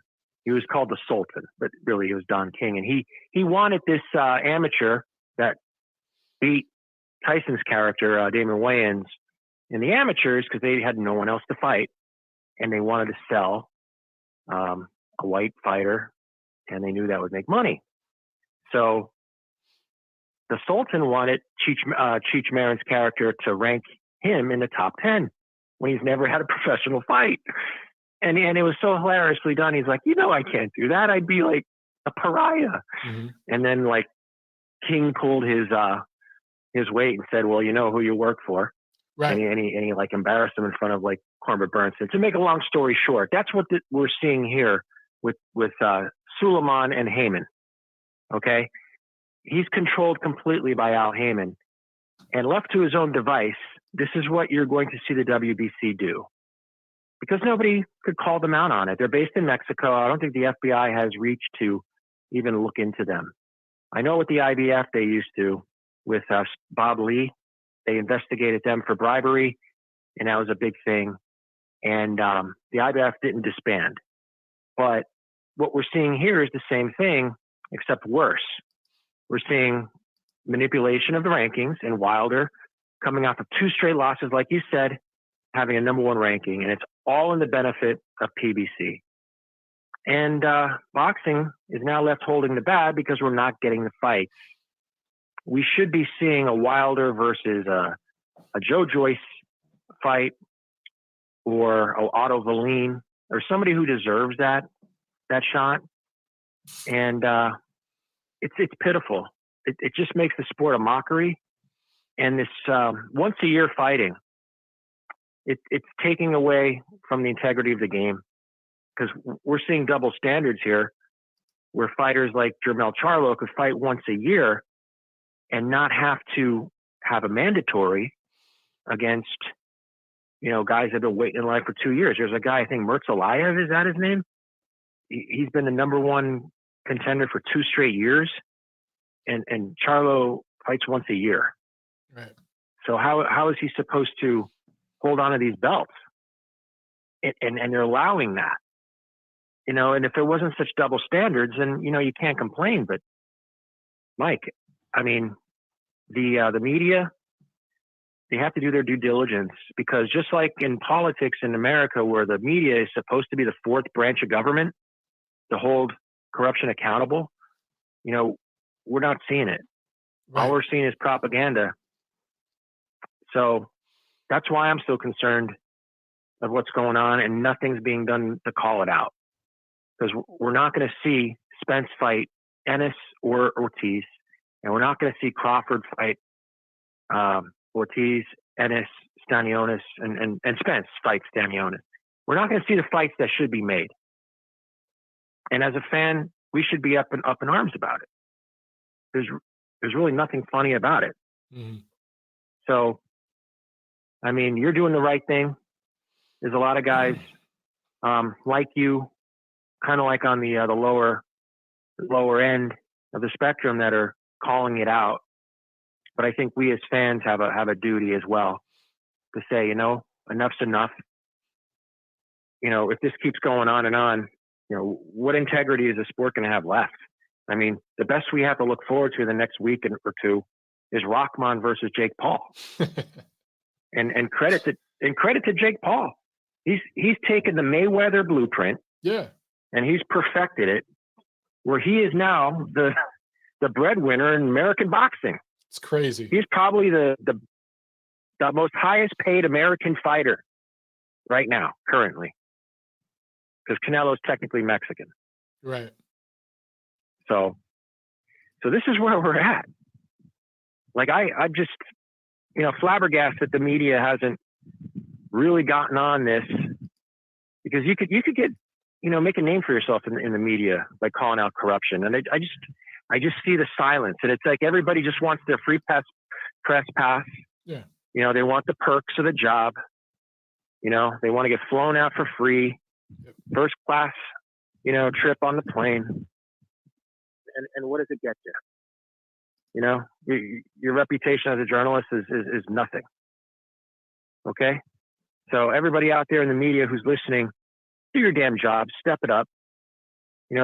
He was called the Sultan, but really he was Don King. And he wanted this amateur that beat Tyson's character, Damon Wayans, in the amateurs, because they had no one else to fight. And they wanted to sell a white fighter, and they knew that would make money. So the Sultan wanted Cheech Marin's character to rank him in the top 10 when he's never had a professional fight. And it was so hilariously done. He's like, you know, I can't do that. I'd be like a pariah. Mm-hmm. And then like King pulled his weight and said, well, you know who you work for. Right. Any like embarrass him in front of like Corbett Burns. And to make a long story short, that's what we're seeing here with Suleiman and Heyman. Okay, he's controlled completely by Al Heyman, and left to his own device, this is what you're going to see the WBC do, because nobody could call them out on it. They're based in Mexico. I don't think the FBI has reached to even look into them. I know with the IBF they used to with Bob Lee. They investigated them for bribery, and that was a big thing. And the IBF didn't disband. But what we're seeing here is the same thing, except worse. We're seeing manipulation of the rankings, and Wilder coming off of 2 straight losses, like you said, having a number 1 ranking, and it's all in the benefit of PBC. And boxing is now left holding the bag because we're not getting the fights. We should be seeing a Wilder versus a Joe Joyce fight, or a Otto Valine, or somebody who deserves that shot. And it's pitiful. It just makes the sport a mockery. And this once a year fighting, it's taking away from the integrity of the game, because we're seeing double standards here, where fighters like Jermell Charlo could fight once a year and not have to have a mandatory against, guys that have been waiting in line for 2 years. There's a guy, I think Mertz Alayev, is that his name? He's been the number 1 contender for 2 straight years, and Charlo fights once a year. Right. So how is he supposed to hold on to these belts? And they're allowing that, and if there wasn't such double standards, then, you can't complain. But Mike, I mean, the media, they have to do their due diligence, because just like in politics in America, where the media is supposed to be the 4th branch of government to hold corruption accountable, we're not seeing it. Right. All we're seeing is propaganda. So that's why I'm so concerned of what's going on, and nothing's being done to call it out, because we're not going to see Spence fight Ennis or Ortiz, and we're not going to see Crawford fight Ortiz, Ennis, Stanionis, and Spence fight Stanionis. We're not going to see the fights that should be made. And as a fan, we should be up in arms about it. There's really nothing funny about it. Mm-hmm. So, I mean, you're doing the right thing. There's a lot of guys like you, kind of like on the lower end of the spectrum, that are calling it out. But I think we as fans have a duty as well to say, enough's enough. If this keeps going on and on, what integrity is the sport going to have left? I mean, the best we have to look forward to the next week or two is Rockmon versus Jake Paul. and credit to Jake Paul. He's taken the Mayweather blueprint, and he's perfected it, where he is now the breadwinner in American boxing. It's crazy. He's probably the most highest paid American fighter right now, currently, because Canelo's technically Mexican. Right. So this is where we're at. Like, I'm just, flabbergasted the media hasn't really gotten on this, because you could get, make a name for yourself in the media by calling out corruption. And I just see the silence, and it's like everybody just wants their free press pass. Yeah. They want the perks of the job. They want to get flown out for free, first class, trip on the plane. And what does it get you? Your reputation as a journalist is nothing. Okay? So everybody out there in the media who's listening, do your damn job, step it up.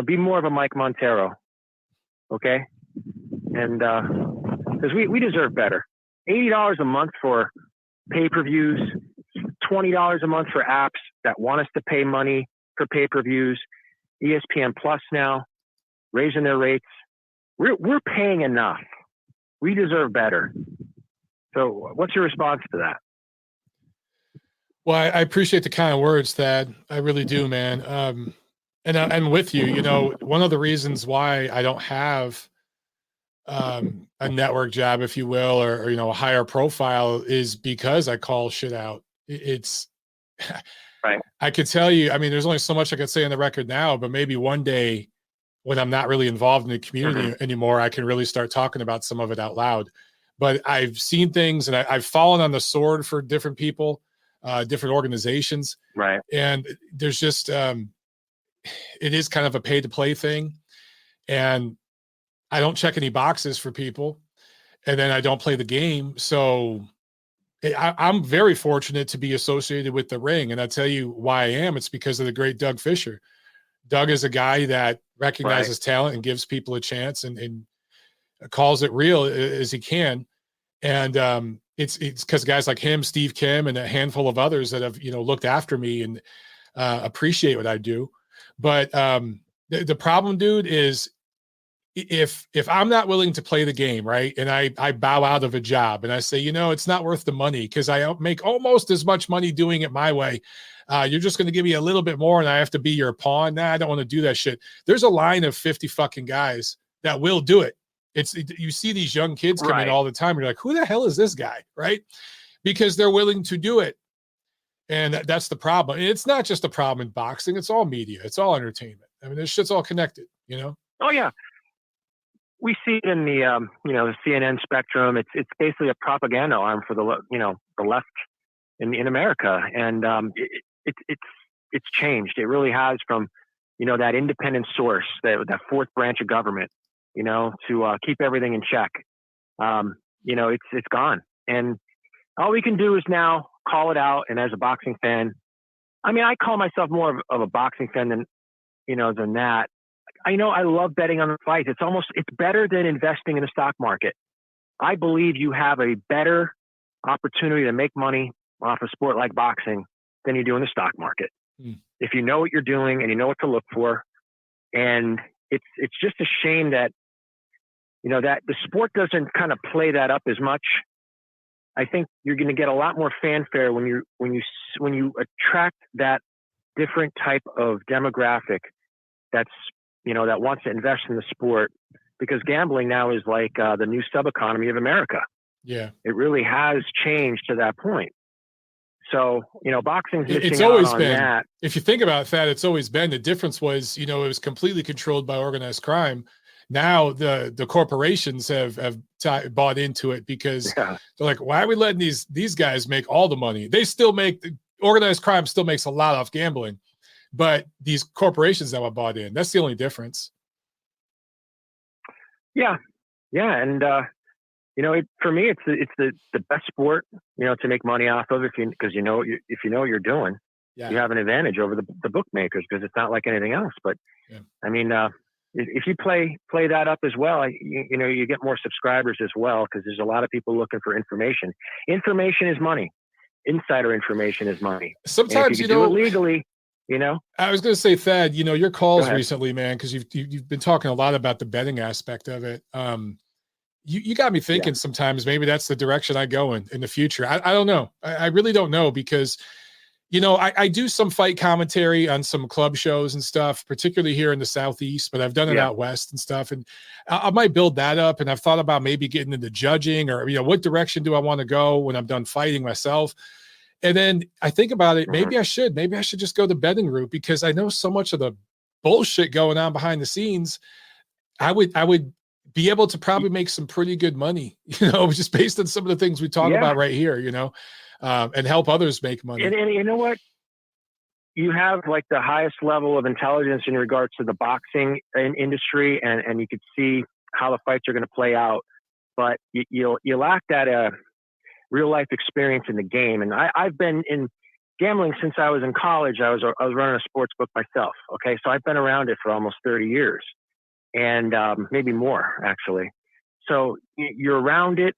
Be more of a Mike Montero. Okay? And because we deserve better. $80 a month for pay-per-views, $20 a month for apps that want us to pay money for pay-per-views, ESPN Plus now, raising their rates. We're paying enough. We deserve better. So what's your response to that? Well, I appreciate the kind of words, Thad. I really do, man. And with you, one of the reasons why I don't have a network job, if you will, or a higher profile, is because I call shit out. It's right. I could tell you, I mean, there's only so much I could say on the record now, but maybe one day when I'm not really involved in the community anymore, I can really start talking about some of it out loud. But I've seen things, and I've fallen on the sword for different people, different organizations. Right. And there's just, it is kind of a pay to play thing. And I don't check any boxes for people, and then I don't play the game. So I'm very fortunate to be associated with the ring. And I tell you why I am. It's because of the great Doug Fisher. Doug is a guy that recognizes talent and gives people a chance and calls it real as he can. And it's because guys like him, Steve Kim, and a handful of others that have, looked after me and appreciate what I do. But the problem, dude, is if I'm not willing to play the game, right, and I bow out of a job and I say, it's not worth the money because I make almost as much money doing it my way. You're just going to give me a little bit more and I have to be your pawn. Nah, I don't want to do that shit. There's a line of 50 fucking guys that will do it. You see these young kids come in all the time. You're like, who the hell is this guy? Right. Because they're willing to do it. And that's the problem. And it's not just a problem in boxing. It's all media. It's all entertainment. I mean, this shit's all connected, Oh yeah. We see it in the, the CNN spectrum. It's basically a propaganda arm for the left in America. And it's changed. It really has from, that independent source, that fourth branch of government, to keep everything in check. It's gone. And all we can do is now call it out. And as a boxing fan, I mean, I call myself more of a boxing fan than that. I love betting on the fights. It's better than investing in the stock market. I believe you have a better opportunity to make money off a sport like boxing than you do in the stock market. If you know what you're doing and you know what to look for. And it's just a shame that, that the sport doesn't kind of play that up as much. I think you're going to get a lot more fanfare when you attract that different type of demographic that's, that wants to invest in the sport, because gambling now is like the new sub-economy of America. Yeah. It really has changed to that point. So, boxing's missing it's always out on been that. If you think about that, it's always been. The difference was, it was completely controlled by organized crime. Now the corporations have bought into it because they're like, why are we letting these guys make all the money? They still organized crime still makes a lot off gambling. But these corporations that were bought in, that's the only difference. Yeah. Yeah. And, for me, it's the best sport, to make money off of because if you know what you're doing, you have an advantage over the bookmakers because it's not like anything else. But I mean, if you play that up as well, you get more subscribers as well, because there's a lot of people looking for information. Information is money. Insider information is money. Sometimes, you do it legally. I was going to say, Thad, your calls recently, man, because you've been talking a lot about the betting aspect of it. You got me thinking sometimes maybe that's the direction I go in the future. I don't know. I really don't know because, I do some fight commentary on some club shows and stuff, particularly here in the Southeast, but I've done it out West and stuff. And I might build that up. And I've thought about maybe getting into judging or, what direction do I want to go when I'm done fighting myself? And then I think about it. Maybe I should just go the betting route because I know so much of the bullshit going on behind the scenes. I would be able to probably make some pretty good money, just based on some of the things we talk about right here, and help others make money. And you know what? You have like the highest level of intelligence in regards to the boxing industry, and you could see how the fights are going to play out, but you lack that real life experience in the game. And I've been in gambling since I was in college. I was running a sports book myself. Okay. So I've been around it for almost 30 years and maybe more actually. So you're around it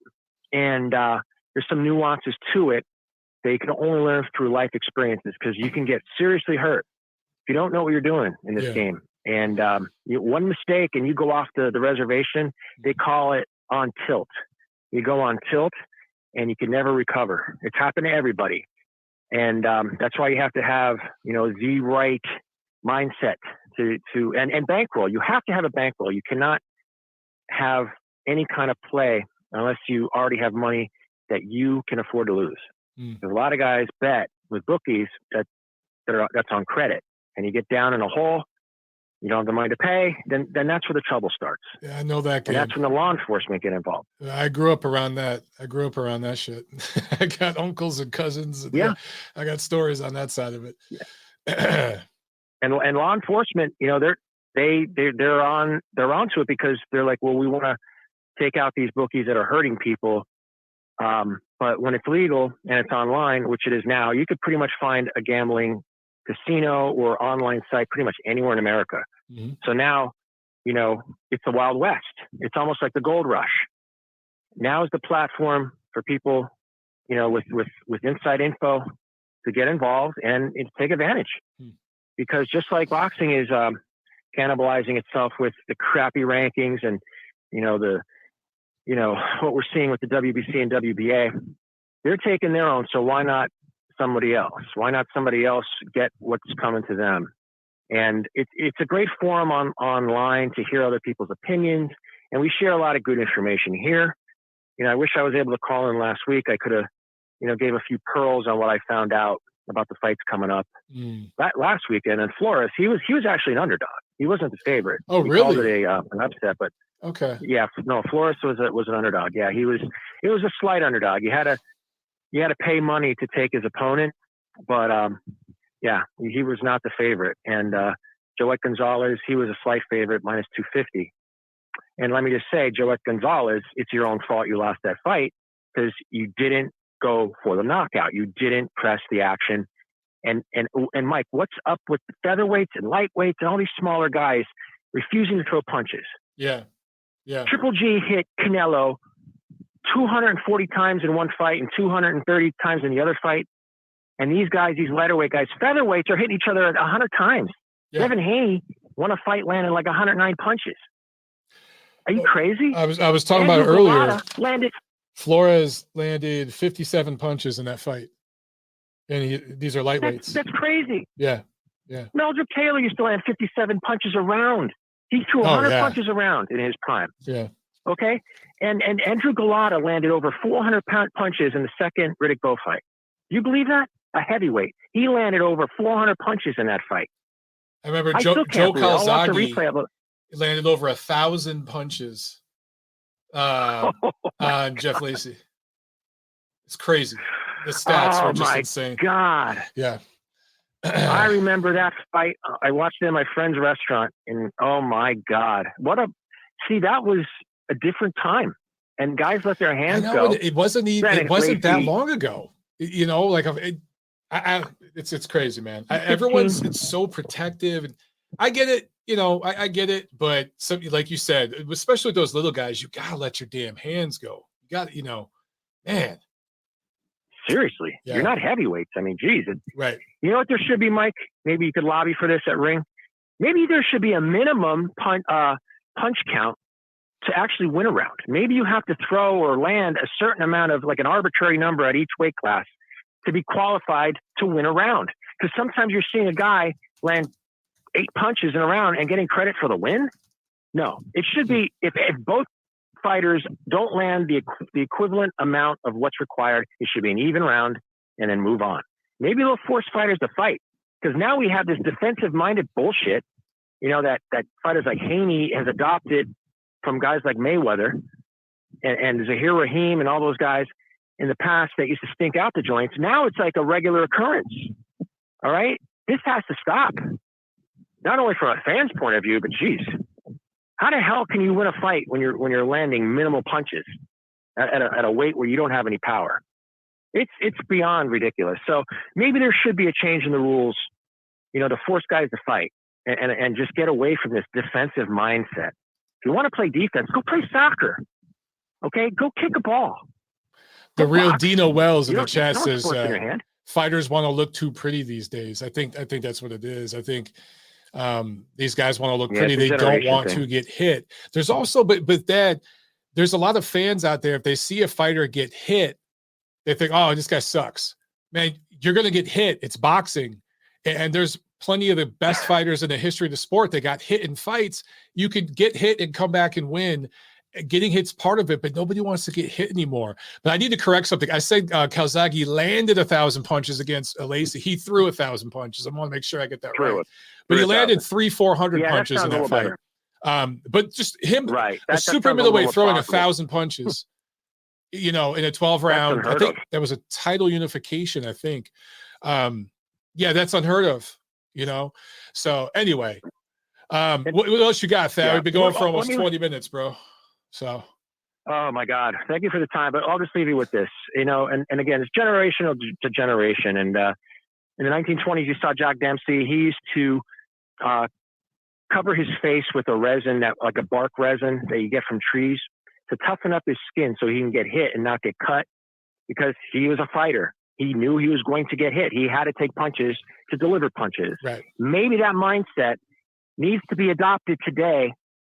and there's some nuances to it that you can only learn through life experiences, because you can get seriously hurt if you don't know what you're doing in this game. And one mistake and you go off the reservation, they call it on tilt. You go on tilt and you can never recover. It's happened to everybody. And that's why you have to have, the right mindset to and bankroll. You have to have a bankroll. You cannot have any kind of play unless you already have money that you can afford to lose. There's a lot of guys bet with bookies that's on credit, and you get down in a hole, you don't have the money to pay, then that's where the trouble starts. Yeah, I know that game. And that's when the law enforcement get involved. I grew up around that. I grew up around that shit. I got uncles and cousins. And yeah, I got stories on that side of it. Yeah. and law enforcement, you know, they're onto it because they're like, well, we want to take out these bookies that are hurting people. But when it's legal and it's online, which it is now, you could pretty much find a gambling casino or online site pretty much anywhere in America. Mm-hmm. So now, you know, it's the Wild West. It's almost like the gold rush. Now is the platform for people, you know, with inside info to get involved and take advantage. Because just like boxing is cannibalizing itself with the crappy rankings and, you know, what we're seeing with the WBC and WBA, they're taking their own. So why not somebody else? Why not somebody else get what's coming to them? And it's a great forum online to hear other people's opinions. And we share a lot of good information here. You know, I wish I was able to call in last week. I could have, you know, gave a few pearls on what I found out about the fights coming up. Last weekend in Flores, he was actually an underdog. He wasn't the favorite. Oh, he really? Called it an upset, but okay. Yeah, no, Flores was an underdog. Yeah, it was a slight underdog. You had to pay money to take his opponent, but yeah, he was not the favorite. And Joet Gonzalez, he was a slight favorite, minus 250. And let me just say, Joet Gonzalez, it's your own fault you lost that fight because you didn't go for the knockout. You didn't press the action. And Mike, what's up with the featherweights and lightweights and all these smaller guys refusing to throw punches? Yeah. Yeah. Triple G hit Canelo 240 times in one fight and 230 times in the other fight. And these guys, these lighterweight guys, featherweights are hitting each other 100 times. Yeah. Devin Haney won a fight landing like 109 punches. Are you crazy? I was talking about it earlier. Flores landed 57 punches in that fight. And these are lightweights. That's crazy. Yeah. Yeah. Meldrick Taylor used to land 57 punches a round. He threw 100 punches around in his prime. Yeah. Okay. And Andrew Galata landed over 400 punches in the second Riddick Bowe fight. Do you believe that? A heavyweight. He landed over 400 punches in that fight. I remember Joe Calzaghe landed over 1,000 punches on Jeff Lacy. It's crazy. The stats were just insane. God. Yeah. I remember that fight. I watched it in my friend's restaurant, and oh my God, that was a different time. And guys let their hands go. It wasn't that long ago. You know, like it's crazy, man. It's so protective, and I get it. You know, I get it, but like you said, especially with those little guys, you gotta let your damn hands go. You got, you know, man. Seriously, You're not heavyweights. I mean, geez. Right. You know what there should be, Mike? Maybe you could lobby for this at Ring. Maybe there should be a minimum punch count to actually win a round. Maybe you have to throw or land a certain amount of, like, an arbitrary number at each weight class to be qualified to win a round. Because sometimes you're seeing a guy land 8 punches in a round and getting credit for the win. No, it should be if both fighters don't land the equivalent amount of what's required, it should be an even round and then move on. Maybe they'll force fighters to fight, because now we have this defensive-minded bullshit, you know, that fighters like Haney has adopted from guys like Mayweather and Zahir Rahim and all those guys in the past that used to stink out the joints. Now it's like a regular occurrence. All right? This has to stop. Not only from a fan's point of view, but geez, how the hell can you win a fight when you're landing minimal punches at a weight where you don't have any power? It's beyond ridiculous. So maybe there should be a change in the rules, you know, to force guys to fight and just get away from this defensive mindset. If you want to play defense, go play soccer. Okay, go kick a ball. The real Dino Wells in the chat says fighters want to look too pretty these days. I think that's what it is. I think these guys want to look pretty. They don't want to get hit. There's also, but that there's a lot of fans out there. If they see a fighter get hit, they think, oh, this guy sucks. Man, you're going to get hit. It's boxing. And there's plenty of the best fighters in the history of the sport that got hit in fights. You could get hit and come back and win. getting hit's part of it, but nobody wants to get hit anymore. But I need to correct something. I said Calzaghe landed 1,000 punches against Lacey. He threw 1,000 punches. I want to make sure I get that right. But he landed 300-400 punches in that fight. But just him, a super middleweight throwing 1,000 punches, you know, in a 12 round. I think that was a title unification. I think, yeah, that's unheard of. You know. So anyway, what else you got, Thad? We've been going for almost 20 minutes, bro. So. Oh my God. Thank you for the time, but I'll just leave you with this, you know, and again, it's generational to generation. And, in the 1920s, you saw Jack Dempsey. He used to, cover his face with a resin like a bark resin that you get from trees to toughen up his skin so he can get hit and not get cut, because he was a fighter. He knew he was going to get hit. He had to take punches to deliver punches. Right. Maybe that mindset needs to be adopted today,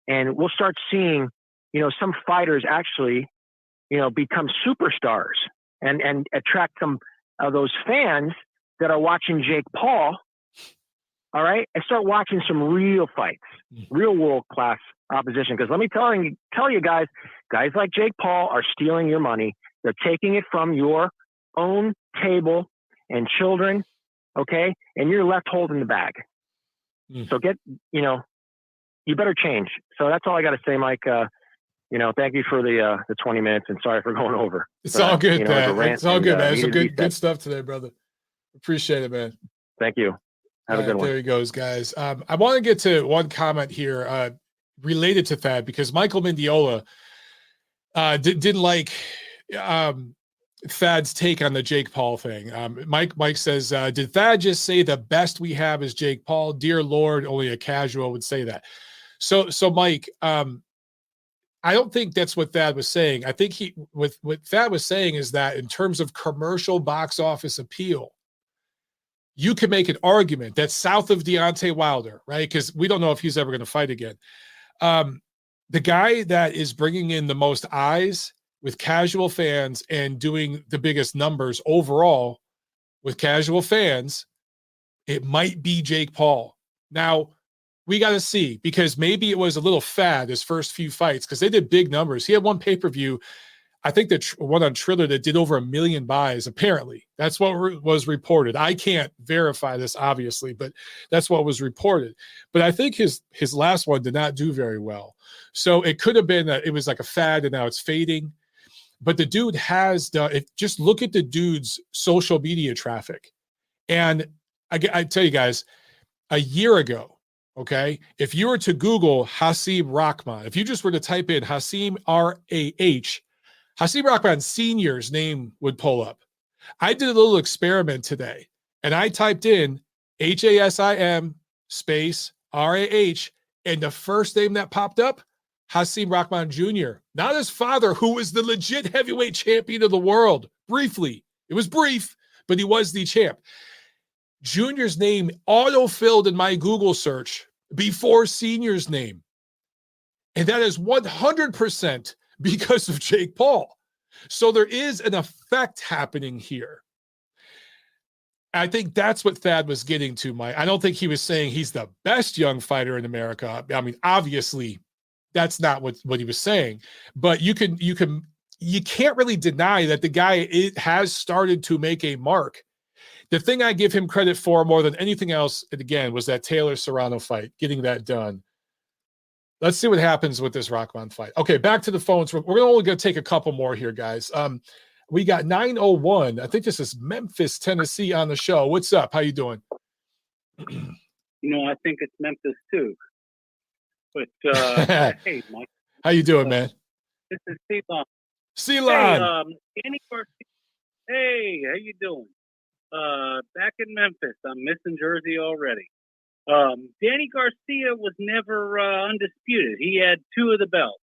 and we'll start seeing, you know, some fighters actually, you know, become superstars and attract some of those fans that are watching Jake Paul. All right. And start watching some real fights, real world-class opposition. Because let me tell you guys like Jake Paul are stealing your money. They're taking it from your own table and children. Okay. And you're left holding the bag. So you better change. So that's all I got to say, Mike. You know, thank you for the 20 minutes, and sorry for going over. It's all good, man. It's all good, man. It's good stuff today, brother. Appreciate it, man. Thank you. Have a good one. There he goes, guys. I want to get to one comment here related to Thad, because Michael Mendiola didn't like Thad's take on the Jake Paul thing. Mike says, did Thad just say the best we have is Jake Paul? Dear Lord, only a casual would say that. So Mike, I don't think that's what Thad was saying. I think what Thad was saying is that in terms of commercial box office appeal, you can make an argument that south of Deontay Wilder, right? Because we don't know if he's ever going to fight again. The guy that is bringing in the most eyes with casual fans and doing the biggest numbers overall with casual fans, it might be Jake Paul. Now, we got to see, because maybe it was a little fad his first few fights, because they did big numbers. He had one pay-per-view, I think the one on Triller, that did over 1 million buys, apparently. That's what was reported. I can't verify this, obviously, but that's what was reported. But I think his last one did not do very well. So it could have been that it was like a fad and now it's fading. But the dude has done it. Just look at the dude's social media traffic. And I tell you guys, a year ago, okay, if you were to Google Hasim Rahman, if you just were to type in Hasim R-A-H, Hasim Rahman Sr.'s name would pull up. I did a little experiment today, and I typed in Hasim space R-A-H, and the first name that popped up, Hasim Rahman Jr., not his father, who was the legit heavyweight champion of the world. Briefly. It was brief, but he was the champ. Junior's name auto-filled in my Google search before Senior's name. And that is 100% because of Jake Paul. So there is an effect happening here. I think that's what Thad was getting to, Mike. I don't think he was saying he's the best young fighter in America. I mean, obviously, that's not what he was saying. But you can't really deny that the guy has started to make a mark. The thing I give him credit for more than anything else, and again, was that Taylor Serrano fight, getting that done. Let's see what happens with this Rockmon fight. Okay, back to the phones. We're only going to take a couple more here, guys. We got 901. I think this is Memphis, Tennessee on the show. What's up? How you doing? You know, I think it's Memphis too. But hey, Mike. How you doing, man? This is Ceylon. Ceylon. Hey, how you doing? Back in Memphis. I'm missing Jersey already. Danny Garcia was never undisputed. He had 2 of the belts.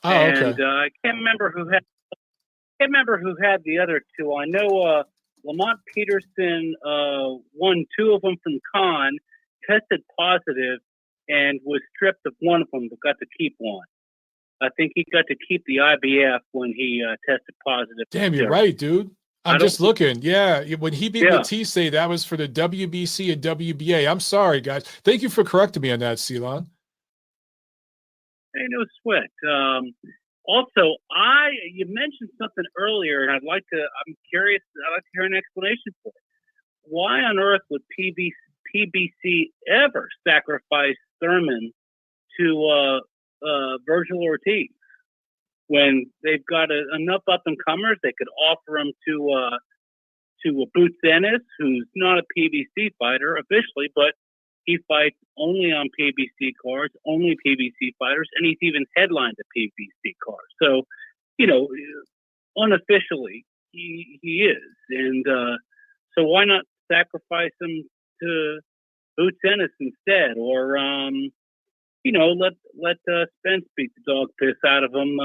Oh, and, okay. I can't remember who had the other 2. I know Lamont Peterson won 2 of them from Khan, tested positive, and was stripped of one of them, but got to keep one. I think he got to keep the IBF when he tested positive. Damn, you're right, dude. I'm just looking. Yeah, when he beat Batiste, that was for the WBC and WBA. I'm sorry, guys. Thank you for correcting me on that, Ceylon. Hey, no sweat. Also, you mentioned something earlier, and I'm curious. I'd like to hear an explanation for it. Why on earth would PBC ever sacrifice Thurman to Virgil Ortiz when they've got enough up and comers? They could offer him to Boots Ennis, who's not a PBC fighter officially, but he fights only on PBC cards, only PBC fighters, and he's even headlined a PBC card. So, unofficially, he is. And so why not sacrifice him to Boots Ennis instead? Or, let Spence beat the dog piss out of him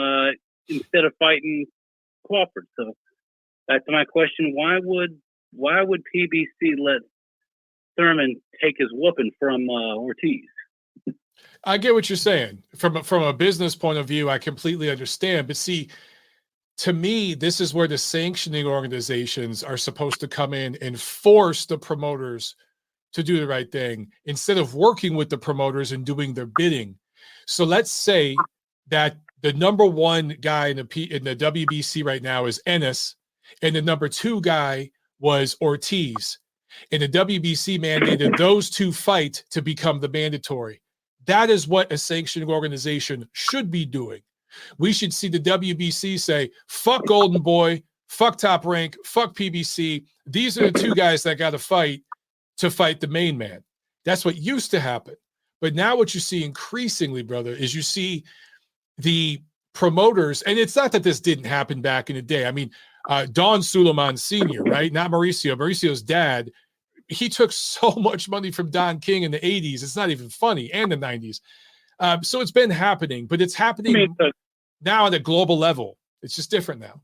instead of fighting Crawford. So back to my question, why would PBC let Thurman take his whooping from Ortiz? I get what you're saying. From a business point of view, I completely understand. But see, to me, this is where the sanctioning organizations are supposed to come in and force the promoters to do the right thing instead of working with the promoters and doing their bidding. So let's say that the number one guy in the WBC right now is Ennis, and the number two guy was Ortiz. And the WBC mandated those two fight to become the mandatory. That is what a sanctioning organization should be doing. We should see the WBC say, fuck Golden Boy, fuck Top Rank, fuck PBC. These are the two guys that got to fight the main man. That's what used to happen. But now what you see increasingly, brother, is you see the promoters, and it's not that this didn't happen back in the day. I mean, Don Suleiman Sr., right? Not Mauricio. Mauricio's dad, he took so much money from Don King in the 80s. It's not even funny, and the 90s. So it's been happening, but it's happening now at a global level. It's just different now.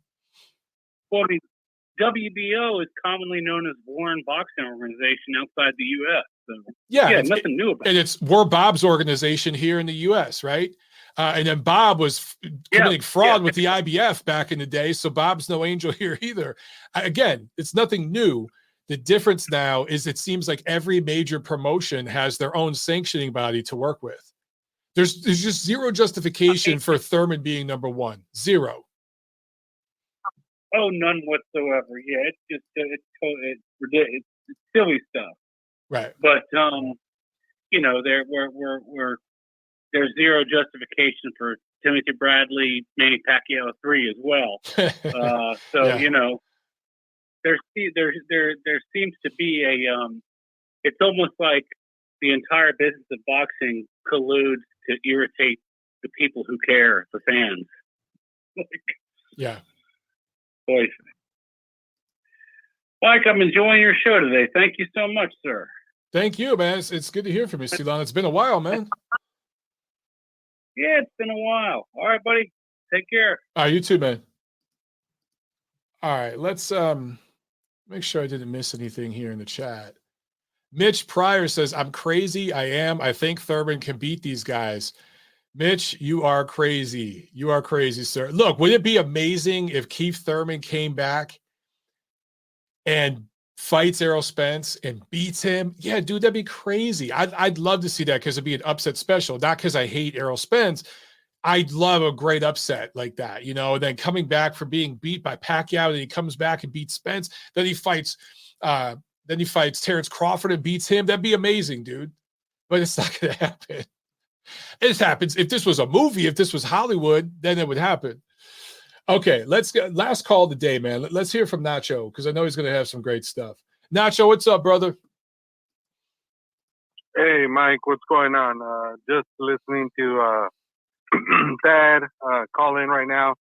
Well, WBO is commonly known as Warren Boxing Organization outside the U.S. So, yeah, nothing new about it. And we're Bob's organization here in the U.S., right? And then Bob was committing fraud with the IBF back in the day, so Bob's no angel here either. Again, it's nothing new. The difference now is it seems like every major promotion has their own sanctioning body to work with. There's just zero justification for Thurman being number one. Zero. Oh, none whatsoever. Yeah, it's just it's ridiculous. It's silly stuff. Right. But there's zero justification for Timothy Bradley, Manny Pacquiao 3 as well. There seems to be it's almost like the entire business of boxing colludes to irritate the people who care, the fans. Yeah. Boy. Mike, I'm enjoying your show today. Thank you so much, sir. Thank you, man. It's good to hear from you, Ceylon. It's been a while, man. Yeah, it's been a while. All right, buddy. Take care. All right, you too, man. All right, let's make sure I didn't miss anything here in the chat. Mitch Pryor says, I'm crazy. I am. I think Thurman can beat these guys. Mitch, you are crazy. You are crazy, sir. Look, would it be amazing if Keith Thurman came back and fights Errol Spence and beats him? Yeah, dude, that'd be crazy. I'd love to see that because it'd be an upset special. Not because I hate Errol Spence. I'd love a great upset like that, and then coming back from being beat by Pacquiao, and he comes back and beats Spence. Then he fights Terrence Crawford and beats him. That'd be amazing, dude. But it's not going to happen. It happens. If this was a movie, if this was Hollywood, then it would happen. Okay, let's get last call of the day, man. Let's hear from Nacho because I know he's going to have some great stuff. Nacho, what's up, brother? Hey, Mike, what's going on? Just listening to Thad call in right now,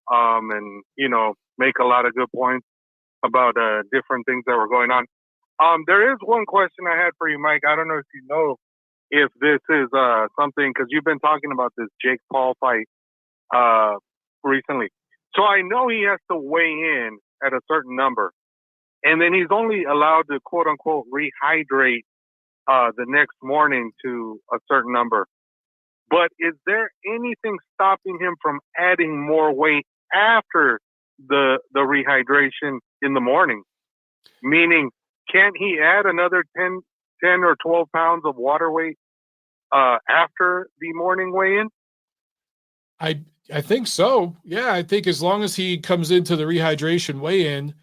and make a lot of good points about different things that were going on. There is one question I had for you, Mike. I don't know if you know if this is something, because you've been talking about this Jake Paul fight recently. So I know he has to weigh in at a certain number, and then he's only allowed to quote unquote rehydrate the next morning to a certain number. But is there anything stopping him from adding more weight after the rehydration in the morning? Meaning, can't he add another 10 or 12 pounds of water weight after the morning weigh-in? I think so. Yeah, I think as long as he comes into the rehydration weigh-in,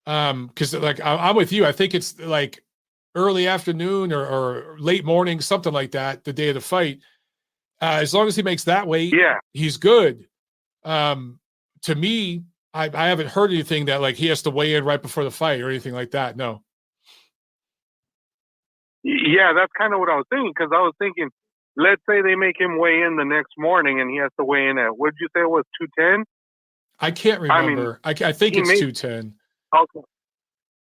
because like I'm with you. I think it's like early afternoon or late morning, something like that, the day of the fight. As long as he makes that weight, Yeah. he's good. To me, I haven't heard anything that like he has to weigh in right before the fight or anything like that. No. Yeah, that's kind of what I was thinking, because I was thinking, let's say they make him weigh in the next morning and he has to weigh in at, what did you say it was, 210? I can't remember. I think it's 210. Okay.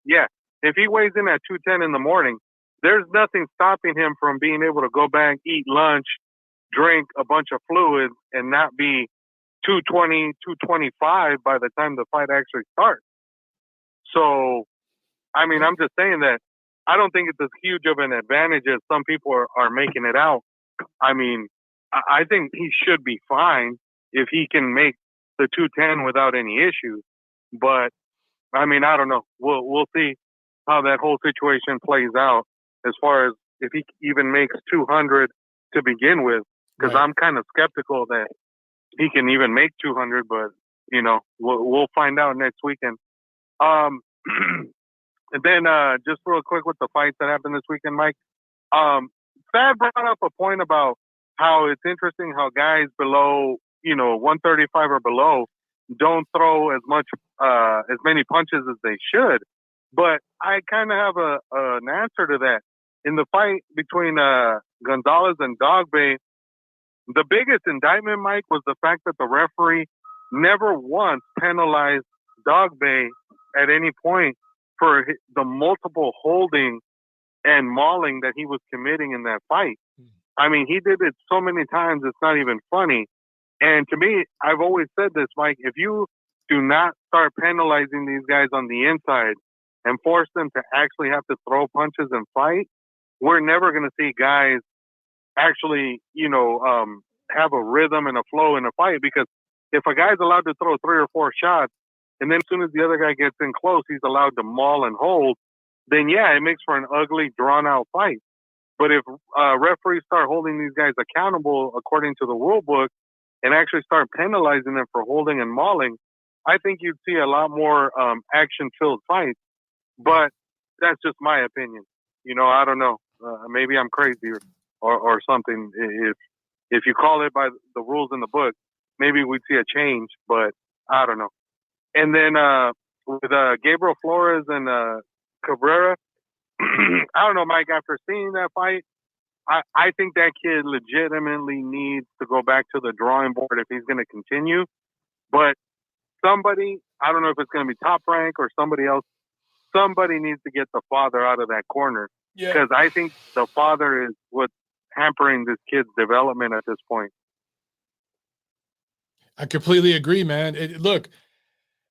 Yeah. If he weighs in at 210 in the morning, there's nothing stopping him from being able to go back, eat lunch, drink a bunch of fluids, and not be 220, 225 by the time the fight actually starts. So, I mean, I'm just saying that I don't think it's as huge of an advantage as some people are making it out. I mean, I think he should be fine if he can make the 210 without any issues. But, I mean, I don't know. We'll see how that whole situation plays out as far as if he even makes 200 to begin with, because I'm kind of skeptical that he can even make 200, but, you know, we'll find out next weekend. And then just real quick with the fights that happened this weekend, Mike, Thad brought up a point about how it's interesting how guys below, 135 or below don't throw as many punches as they should. But I kind of have an answer to that. In the fight between Gonzalez and Dogboe, the biggest indictment, Mike, was the fact that the referee never once penalized Dogboe at any point for the multiple holding and mauling that he was committing in that fight. I mean, he did it so many times, it's not even funny. And to me, I've always said this, Mike, if you do not start penalizing these guys on the inside and force them to actually have to throw punches and fight, we're never going to see guys actually, have a rhythm and a flow in a fight. Because if a guy's allowed to throw 3 or 4 shots, and then as soon as the other guy gets in close, he's allowed to maul and hold, then yeah, it makes for an ugly, drawn-out fight. But if referees start holding these guys accountable according to the rule book and actually start penalizing them for holding and mauling, I think you'd see a lot more action-filled fights. But that's just my opinion. I don't know. Maybe I'm crazy or something. If you call it by the rules in the book, maybe we'd see a change, but I don't know. And then with Gabriel Flores and Cabrera, I don't know, Mike, after seeing that fight, I think that kid legitimately needs to go back to the drawing board if he's going to continue. But somebody, I don't know if it's going to be Top Rank or somebody else, somebody needs to get the father out of that corner. Because I think the father is what's hampering this kid's development at this point. I completely agree, man. Look,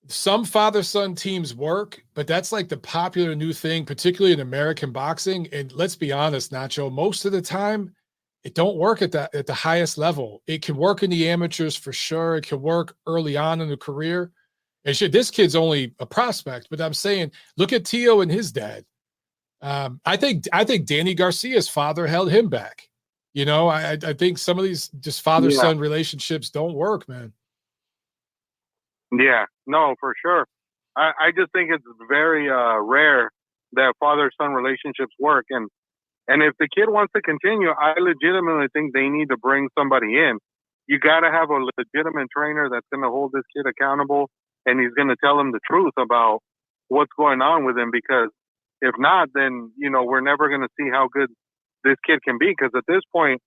some father-son teams work, but that's like the popular new thing, particularly in American boxing. And let's be honest, Nacho, most of the time, it don't work at the highest level. It can work in the amateurs for sure. It can work early on in the career. And this kid's only a prospect, but I'm saying, look at Tio and his dad. I think Danny Garcia's father held him back. I think some of these just father-son relationships don't work, man. Yeah, no, for sure. I just think it's very rare that father-son relationships work. And if the kid wants to continue, I legitimately think they need to bring somebody in. You got to have a legitimate trainer that's going to hold this kid accountable, and he's going to tell him the truth about what's going on with him. Because if not, then, we're never going to see how good this kid can be. Because at this point,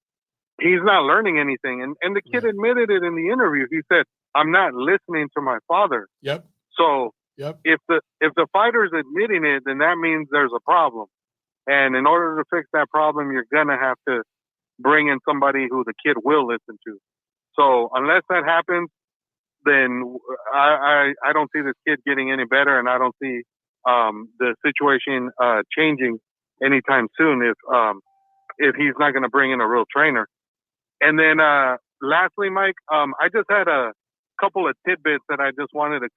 he's not learning anything. And the kid admitted it in the interview. He said, I'm not listening to my father. Yep. So if the fighter's admitting it, then that means there's a problem. And in order to fix that problem, you're going to have to bring in somebody who the kid will listen to. So unless that happens, then I don't see this kid getting any better, and I don't see the situation changing anytime soon if he's not going to bring in a real trainer. And then lastly, Mike, I just had a couple of tidbits that I just wanted to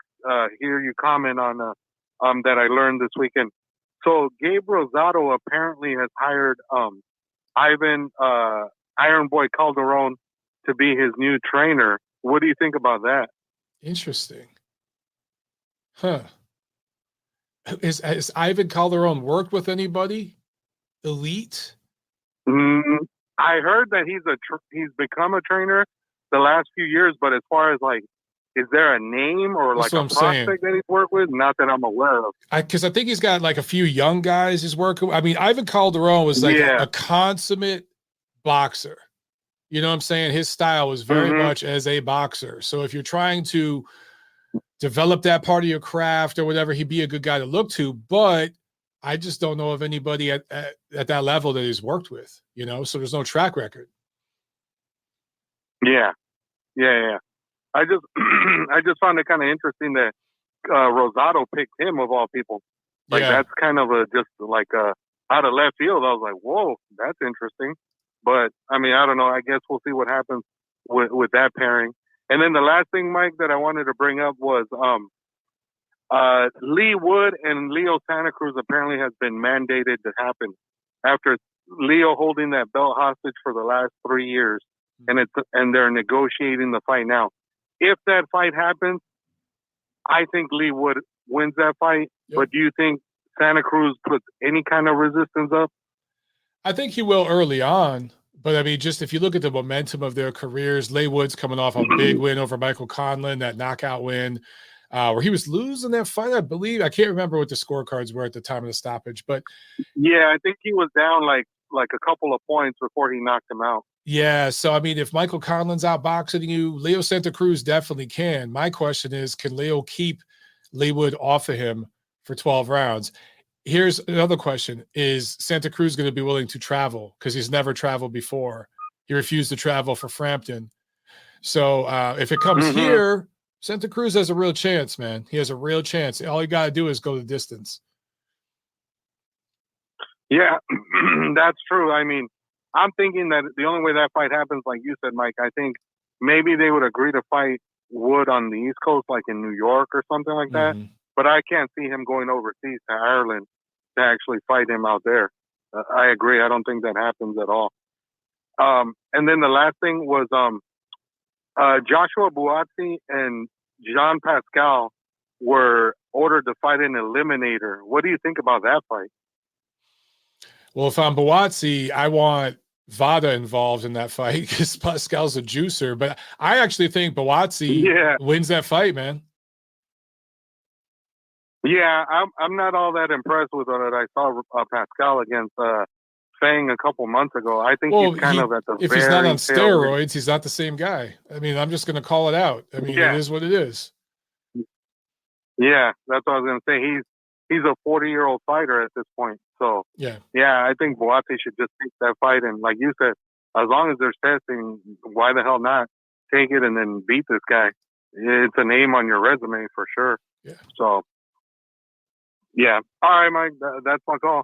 hear you comment on that I learned this weekend. So Gabe Rosado apparently has hired Iron Boy Calderon to be his new trainer. What do you think about that? Interesting. Huh. Has Ivan Calderon worked with anybody elite? I heard that he's become a trainer the last few years, but as far as like, is there a name or That's like what a I'm prospect saying. that he's worked with? Not that I'm aware of. Because I think he's got like a few young guys he's working with. I mean, Ivan Calderon was like a consummate boxer. You know what I'm saying? His style was very much as a boxer. So if you're trying to develop that part of your craft or whatever, he'd be a good guy to look to. But I just don't know of anybody at that level that he's worked with, you know? So there's no track record. Yeah. I just found it kind of interesting that Rosado picked him of all people. Like that's kind of out of left field. I was like, whoa, that's interesting. But I mean, I don't know. I guess we'll see what happens with that pairing. And then the last thing, Mike, that I wanted to bring up was Lee Wood and Leo Santa Cruz apparently has been mandated to happen after Leo holding that belt hostage for the last 3 years, and they're negotiating the fight now. If that fight happens, I think Lee Wood wins that fight. Yep. But do you think Santa Cruz puts any kind of resistance up? I think he will early on. But, I mean, just if you look at the momentum of their careers, Leigh Wood's coming off a big win over Michael Conlon, that knockout win, where he was losing that fight, I believe. I can't remember what the scorecards were at the time of the stoppage. But yeah, I think he was down like a couple of points before he knocked him out. Yeah, so, I mean, if Michael Conlon's outboxing you, Leo Santa Cruz definitely can. My question is, can Leo keep Leigh Wood off of him for 12 rounds? Here's another question. Is Santa Cruz going to be willing to travel? Because he's never traveled before. He refused to travel for Frampton. So if it comes here, Santa Cruz has a real chance, man. He has a real chance. All you got to do is go the distance. Yeah, that's true. I mean, I'm thinking that the only way that fight happens, like you said, Mike, I think maybe they would agree to fight Wood on the East Coast, like in New York or something like that. But I can't see him going overseas to Ireland to actually fight him out there. I agree. I don't think that happens at all. And then the last thing was Joshua Buatsi and Jean Pascal were ordered to fight an eliminator. What do you think about that fight? Well, if I'm Buatsi, I want Vada involved in that fight because Pascal's a juicer. But I actually think Buatsi wins that fight, man. Yeah, I'm not all that impressed with what I saw Pascal against Fang a couple months ago. I think he's kind of at the if he's not on steroids, he's not the same guy. I mean, I'm just going to call it out. I mean, it is what it is. Yeah, that's what I was going to say. He's a 40-year-old fighter at this point. So yeah, I think Buatsi should just take that fight, and like you said, as long as there's testing, why the hell not take it and then beat this guy? It's a name on your resume for sure. Yeah. So. Yeah. All right, Mike. That's my call.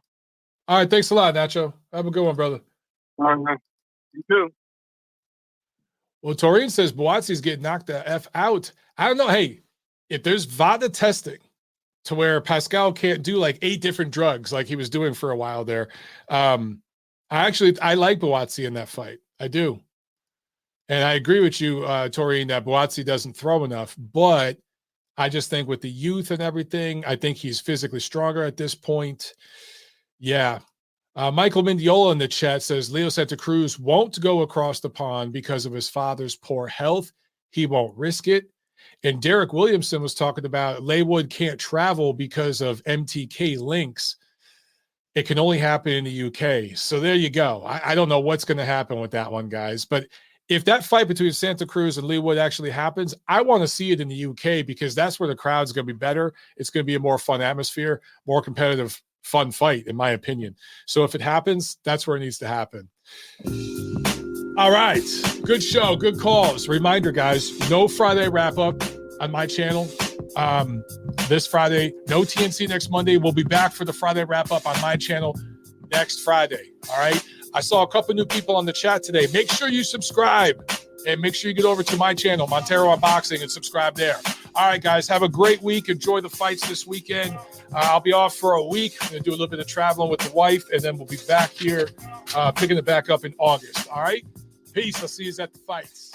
All right. Thanks a lot, Nacho. Have a good one, brother. All right, man. You too. Well, Taurine says Buatsi's getting knocked the F out. I don't know. Hey, if there's VADA testing to where Pascal can't do like 8 different drugs like he was doing for a while there, I like Buatsi in that fight. I do. And I agree with you, Taurine, that Buatsi doesn't throw enough, but I just think with the youth and everything, I think he's physically stronger at this point. Yeah. Michael Mendiola in the chat says Leo Santa Cruz won't go across the pond because of his father's poor health. He won't risk it. And Derek Williamson was talking about Leigh Wood can't travel because of MTK links. It can only happen in the UK. So there you go. I don't know what's going to happen with that one, guys. But if that fight between Santa Cruz and Leigh Wood actually happens, I want to see it in the UK because that's where the crowd's going to be better. It's going to be a more fun atmosphere, more competitive, fun fight, in my opinion. So if it happens, that's where it needs to happen. All right. Good show. Good calls. Reminder, guys, no Friday wrap-up on my channel this Friday. No TNC next Monday. We'll be back for the Friday wrap-up on my channel next Friday. All right? I saw a couple new people on the chat today. Make sure you subscribe and make sure you get over to my channel, Montero Unboxing, and subscribe there. All right, guys, have a great week. Enjoy the fights this weekend. I'll be off for a week. I'm going to do a little bit of traveling with the wife, and then we'll be back here picking it back up in August. All right? Peace. I'll see you at the fights.